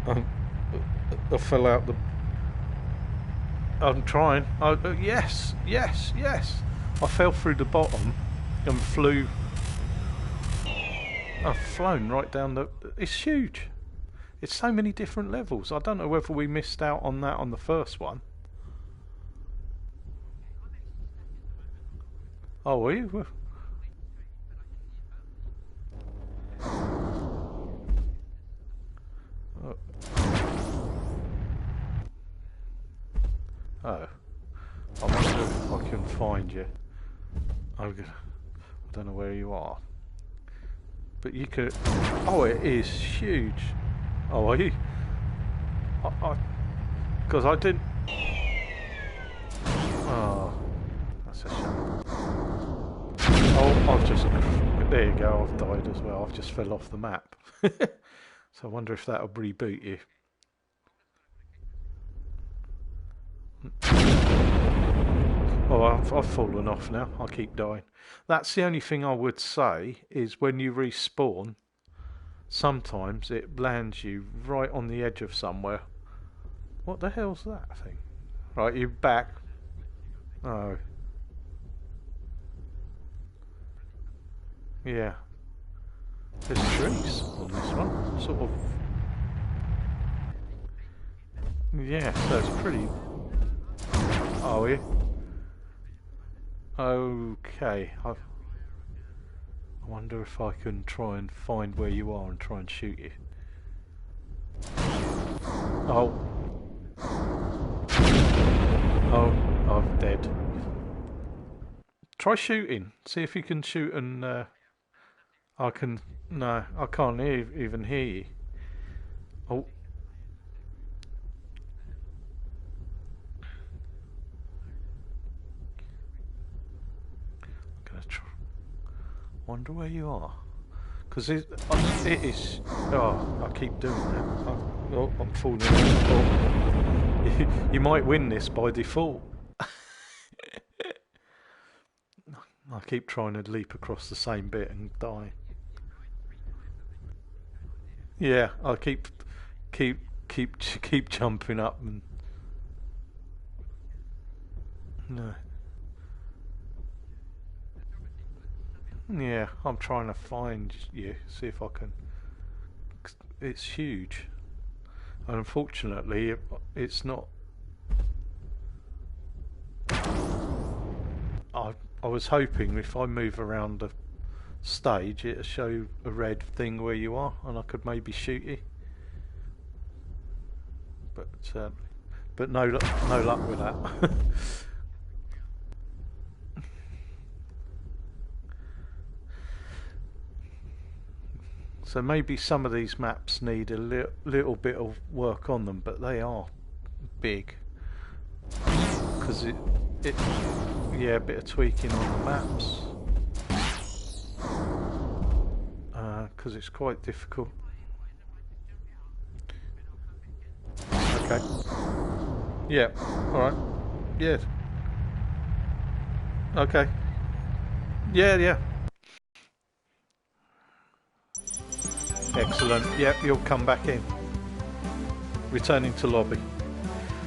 I fell out the. I'm trying. Yes. I fell through the bottom and flew. I've flown right down the. It's huge. It's so many different levels. I don't know whether we missed out on that on the first one. Oh, were you? Oh. I wonder if I can find you. I don't know where you are. But you could... Oh, it is huge. Oh, are you? Because I didn't... Oh, that's a shame. Oh, I've just... There you go, I've died as well. I've just fell off the map. So I wonder if that'll reboot you. Oh, I've fallen off now. I keep dying. That's the only thing I would say is when you respawn, sometimes it lands you right on the edge of somewhere. What the hell's that thing? Right, you're back. Oh. Yeah. There's trees on this one. Sort of. Yeah, so it's pretty... Oh, yeah. Okay. I wonder if I can try and find where you are and try and shoot you. Oh. Oh, I'm dead. Try shooting. See if you can shoot and... I can... No, I can't even hear you. Oh. Wonder where you are, because it is. Oh, I keep doing that. Oh, I'm falling. Oh. You might win this by default. I keep trying to leap across the same bit and die. Yeah, I keep jumping up and no. Yeah, I'm trying to find you, see if I can. It's huge, and unfortunately, it's not. I was hoping if I move around the stage, it'll show a red thing where you are, and I could maybe shoot you. But no luck with that. So maybe some of these maps need a little bit of work on them, but they are big. Because yeah, a bit of tweaking on the maps. Because it's quite difficult. Okay. Yeah. All right. Yeah. Okay. Yeah. Excellent. Yep, you'll come back in. Returning to lobby.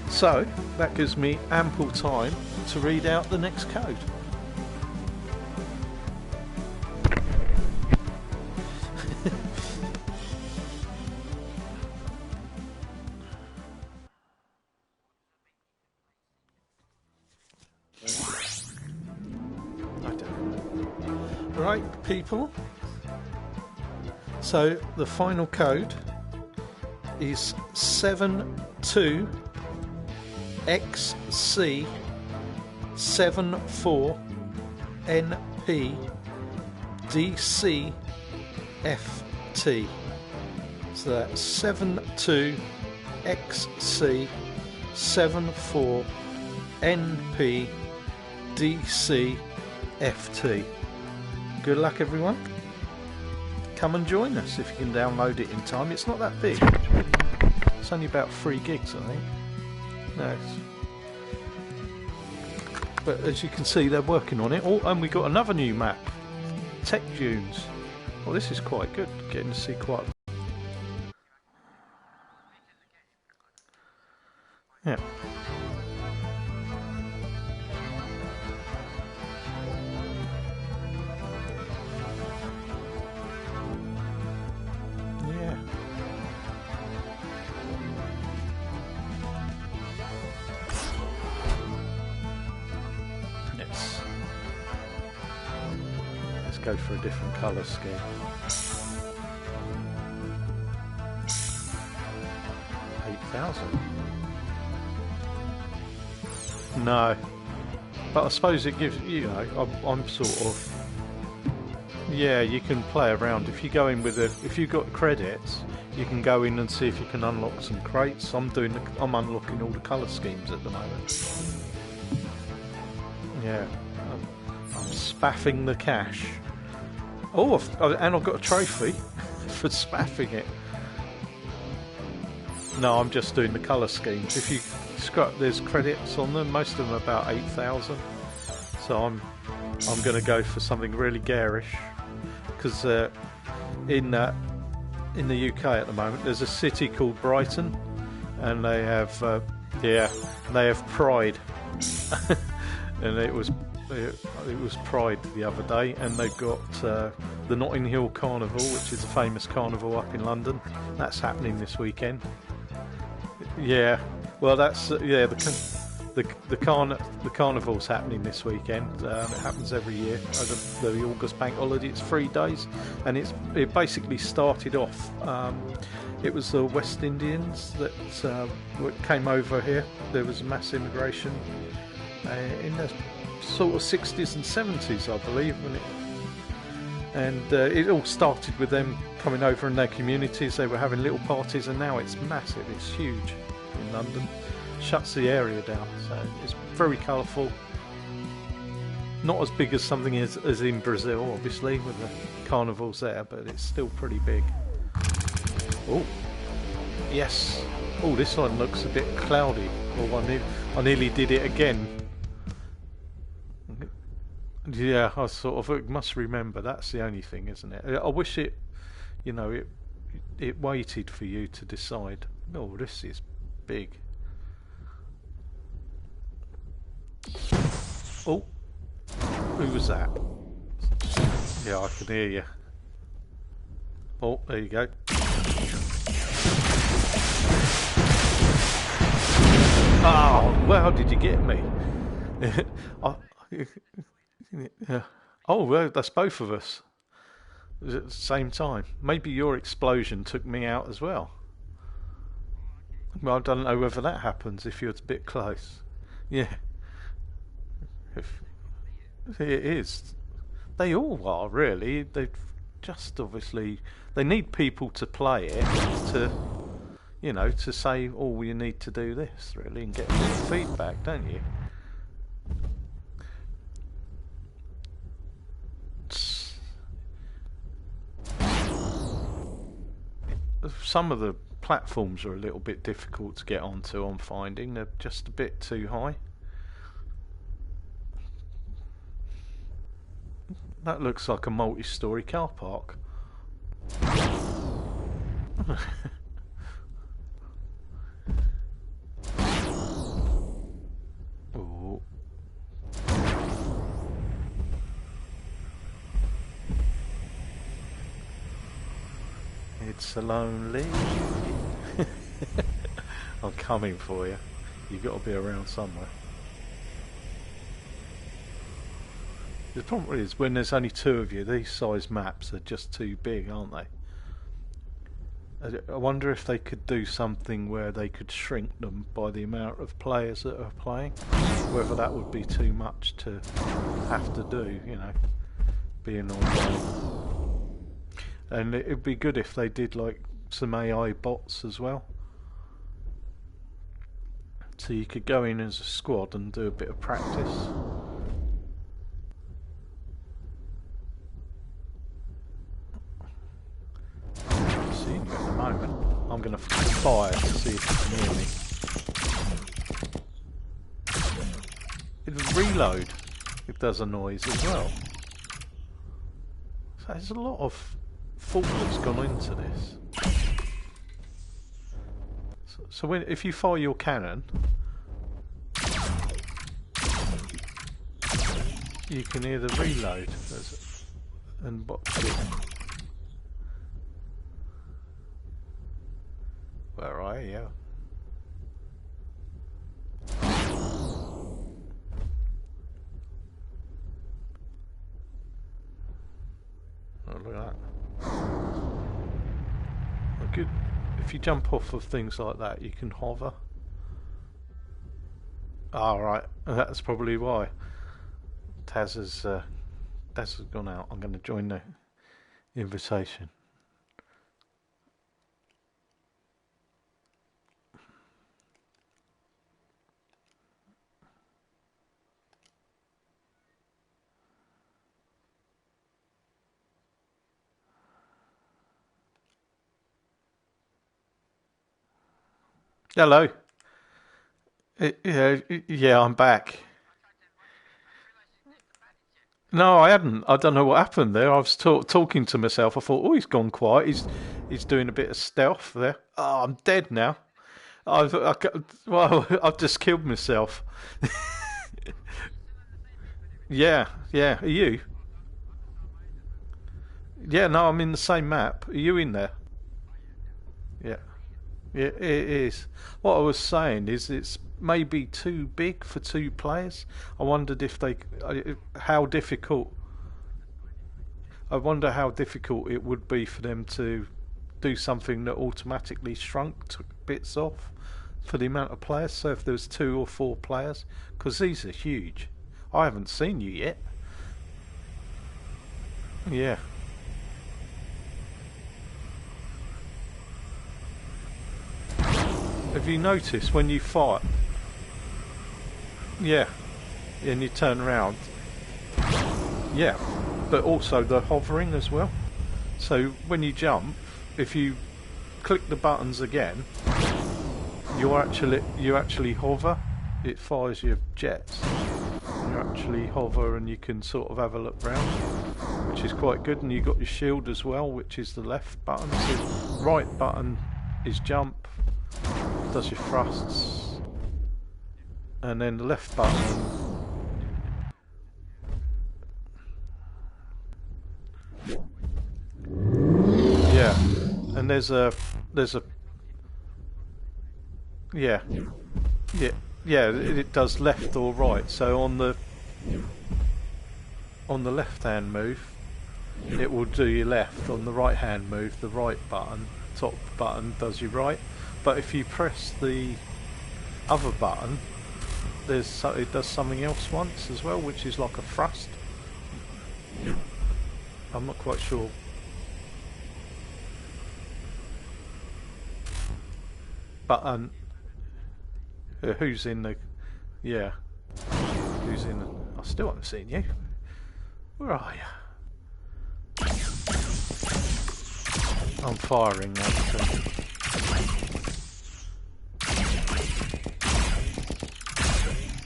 So, that gives me ample time to read out the next code. Right, people. So the final code is 72XC74NPDCFT. So that's 72XC74NPDCFT. Good luck, everyone. come and join us if you can download it in time. It's not that big. It's only about 3 gigs, I think. No, but as you can see, they're working on it. Oh, and we got another new map, Tech Dunes. Well, this is quite good. Getting to see quite. Yeah. Yeah. Let's go for a different colour scheme. No, but I suppose it gives, you know, I'm sort of, yeah, you can play around. If you go in with if you've got credits, you can go in and see if you can unlock some crates. I'm unlocking all the colour schemes at the moment. Yeah, I'm spaffing the cash. Oh, and I've got a trophy for spaffing it. No, I'm just doing the colour schemes. If you there's credits on them. Most of them are about 8,000. So I'm going to go for something really garish, because in the UK at the moment there's a city called Brighton, and they have Pride, and it was Pride the other day, and they've got the Notting Hill Carnival, which is a famous carnival up in London. That's happening this weekend. Yeah. Well, that's the carnival's happening this weekend. It happens every year over the August bank holiday. It's 3 days, and it basically started off. It was the West Indians that came over here. There was mass immigration in the sort of 60s and 70s, I believe, and it all started with them coming over in their communities. They were having little parties, and now it's massive. It's huge in London. Shuts the area down, so it's very colourful. Not as big as something as in Brazil, obviously, with the carnivals there, but it's still pretty big. Oh, yes. Oh, this one looks a bit cloudy. Oh, I nearly did it again. Yeah, I sort of must remember. That's the only thing, isn't it? I wish it, you know, it waited for you to decide. Oh, this is big. Oh, who was that? Yeah, I can hear you. Oh, there you go. Oh, well, how did you get me? Oh, well, that's both of us at the same time. Maybe your explosion took me out as well. Well, I don't know whether that happens if you're a bit close. Yeah. It is. They all are, really. They've just obviously... They need people to play it to, you know, to say, oh, you need to do this, really, and get a bit of feedback, don't you? Some of the platforms are a little bit difficult to get onto, I'm finding. They're just a bit too high. That looks like a multi-storey car park. Oh. It's a lonely. I'm coming for you. You've got to be around somewhere. The problem is, when there's only 2 of you, these size maps are just too big, aren't they? I wonder if they could do something where they could shrink them by the amount of players that are playing. Whether that would be too much to have to do, you know, being online. And it'd be good if they did like some AI bots as well. So you could go in as a squad and do a bit of practice. reload, it does a noise as well. So there's a lot of thought that's gone into this. So when, if you fire your cannon, you can hear the reload and watch it. Where are you? Oh, look at that. Oh, good. If you jump off of things like that, you can hover. Ah, right. That's probably why. Taz has gone out. I'm going to join the invitation. Hello. Yeah, I'm back. No, I hadn't. I don't know what happened there. I was talking to myself. I thought, oh, he's gone quiet. He's doing a bit of stealth there. Oh, I'm dead now. I've just killed myself. Yeah. Are you? Yeah, no, I'm in the same map. Are you in there? Yeah. Yeah, it is. What I was saying is it's maybe too big for two players. I wondered if how difficult. I wonder how difficult it would be for them to do something that automatically took bits off for the amount of players. So if there was 2 or 4 players, because these are huge. I haven't seen you yet. Yeah. Have you noticed when you fight? Yeah. And you turn around. Yeah. But also the hovering as well. So when you jump, if you click the buttons again, you actually hover. It fires your jets. You actually hover and you can sort of have a look round, which is quite good. And you've got your shield as well, which is the left button. So right button is jump. Does your thrusts, and then the left button yeah, and there's a yeah it does left or right. So on the left hand move it will do your left. On the right hand move, the right button, top button, does your right. But if you press the other button, it does something else once as well, which is like a thrust. I'm not quite sure. But who's in the? Yeah, who's in the? I still haven't seen you. Where are you? I'm firing now.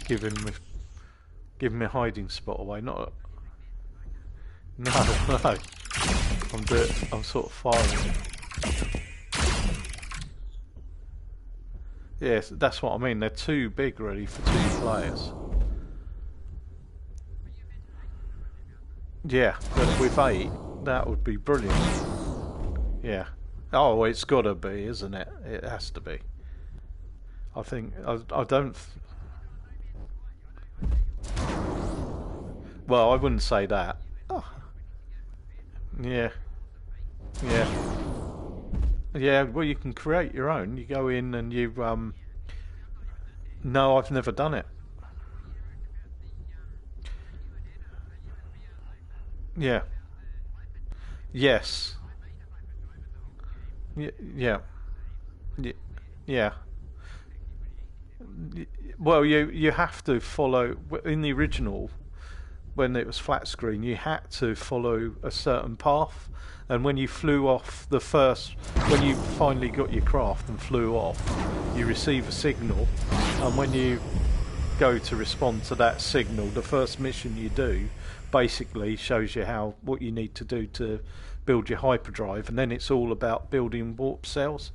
Giving me a hiding spot away. No. I'm sort of firing. Yes, that's what I mean. They're too big really for 2 players. Yeah, but with 8, that would be brilliant. Yeah. Oh, it's got to be, isn't it? It has to be. I think I don't. Well, I wouldn't say that. Oh. Yeah. Well, you can create your own. You go in and you No, I've never done it. Yeah. Yes. Yeah. Yeah. Well, you have to follow in the original. When it was flat screen, you had to follow a certain path, and when you flew off when you finally got your craft and flew off, you receive a signal, and when you go to respond to that signal, the first mission you do basically shows you what you need to do to build your hyperdrive, and then it's all about building warp cells.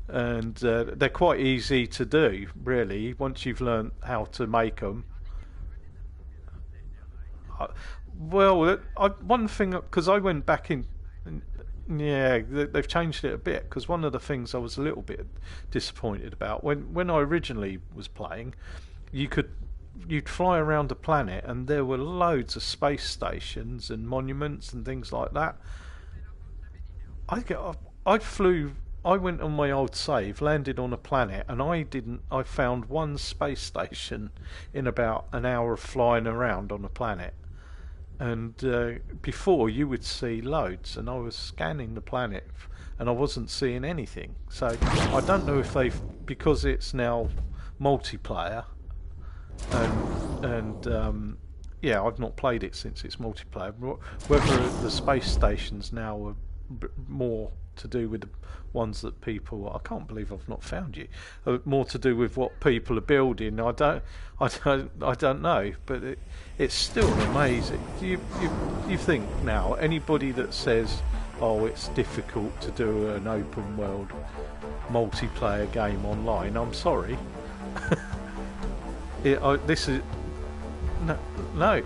And they're quite easy to do, really, once you've learned how to make them. One thing, because I went back in, yeah, they've changed it a bit, because one of the things I was a little bit disappointed about, when I originally was playing, you'd fly around a planet and there were loads of space stations and monuments and things like that. I went on my old save, landed on a planet, and I found one space station in about an hour of flying around on a planet. And before, you would see loads, and I was scanning the planet and I wasn't seeing anything. So I don't know if because it's now multiplayer, and yeah, I've not played it since it's multiplayer, whether the space stations now are more to do with the ones that people, I can't believe I've not found you, more to do with what people are building. I don't know, but it's still amazing. You think now anybody that says, oh, it's difficult to do an open world multiplayer game online, I'm sorry. This is no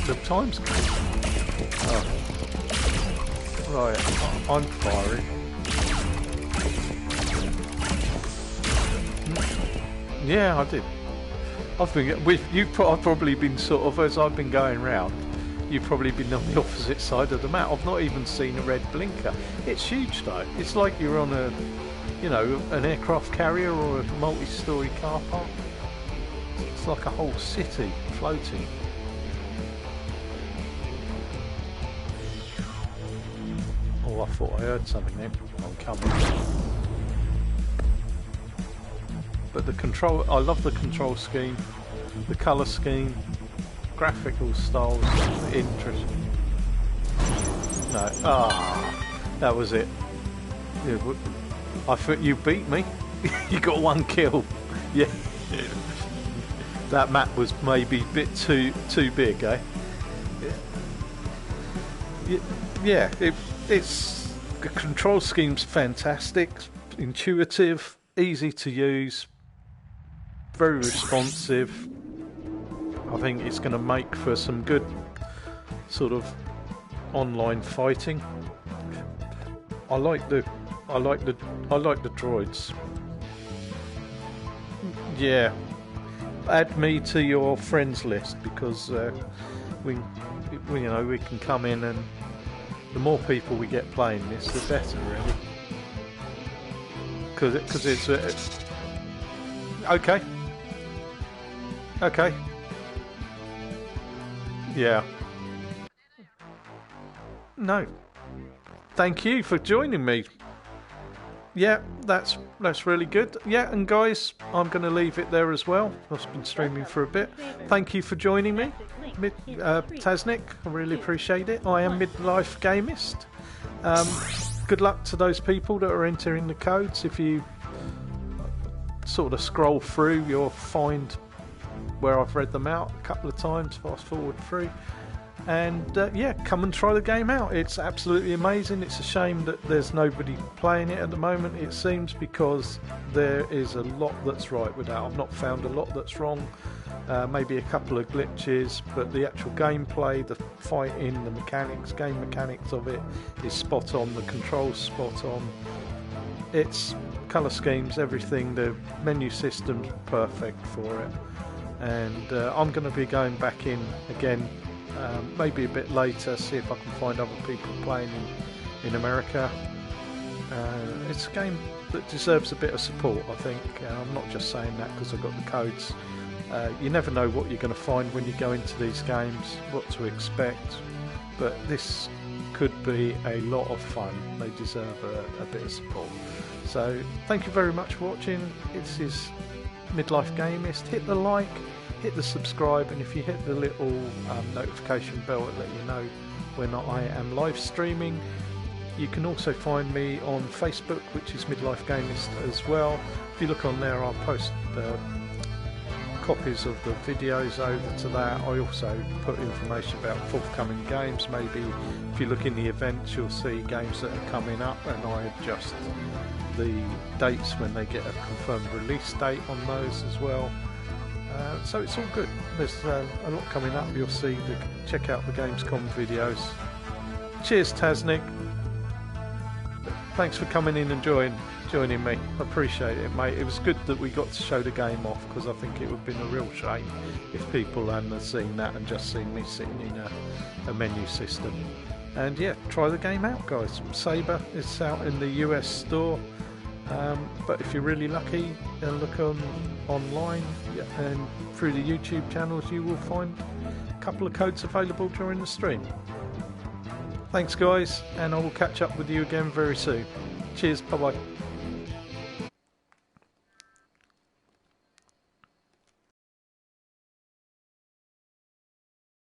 the time's oh. Right, I'm firing. Yeah, I did. I've probably been sort of, as I've been going round, you've probably been on the opposite side of the map. I've not even seen a red blinker. It's huge though. It's like you're on an aircraft carrier or a multi-story car park. It's like a whole city floating. Oh, I thought I heard something then. I'm coming. But the control, I love the control scheme, the colour scheme, graphical styles, interesting. No, that was it. I thought you beat me. You got one kill. Yeah. That map was maybe a bit too big, eh? Yeah. It's the control scheme's fantastic, intuitive, easy to use, very responsive. I think it's going to make for some good sort of online fighting. I like the droids. Yeah, add me to your friends list, because we can come in, and the more people we get playing this, the better, really. Because it's okay. Yeah. No. Thank you for joining me. Yeah, that's really good. Yeah, and guys, I'm going to leave it there as well. I've been streaming for a bit. Thank you for joining me, Tasnik. I really appreciate it. I am Midlife Game-ist. Good luck to those people that are entering the codes. If you sort of scroll through, you'll find where I've read them out a couple of times, fast forward through. And yeah, come and try the game out. It's absolutely amazing. It's a shame that there's nobody playing it at the moment, it seems, because there is a lot that's right with that. I've not found a lot that's wrong. Maybe a couple of glitches, but the actual gameplay, the fighting, the mechanics, game mechanics of it is spot on. The controls spot on. It's colour schemes, everything. The menu system's perfect for it. And I'm going to be going back in again. Maybe a bit later, see if I can find other people playing in America. It's a game that deserves a bit of support, I think. I'm not just saying that because I've got the codes. You never know what you're going to find when you go into these games, what to expect, but this could be a lot of fun. They deserve a bit of support. So thank you very much for watching. This is Midlife Game-ist. Hit the like, hit the subscribe, and if you hit the little notification bell, it'll let you know when I am live streaming. You can also find me on Facebook, which is Midlife Game-ist as well. If you look on there, I'll post copies of the videos over to that. I also put information about forthcoming games. Maybe if you look in the events, you'll see games that are coming up, and I adjust the dates when they get a confirmed release date on those as well. So it's all good. There's a lot coming up. You'll see. Check out the Gamescom videos. Cheers, Tasnik. Thanks for coming in and joining me. I appreciate it, mate. It was good that we got to show the game off, because I think it would have been a real shame if people hadn't seen that and just seen me sitting in a menu system. And yeah, try the game out, guys. Sabre is out in the US store, but if you're really lucky and look online and through the YouTube channels, you will find a couple of codes available during the stream. Thanks, guys, and I will catch up with you again very soon. Cheers, bye bye.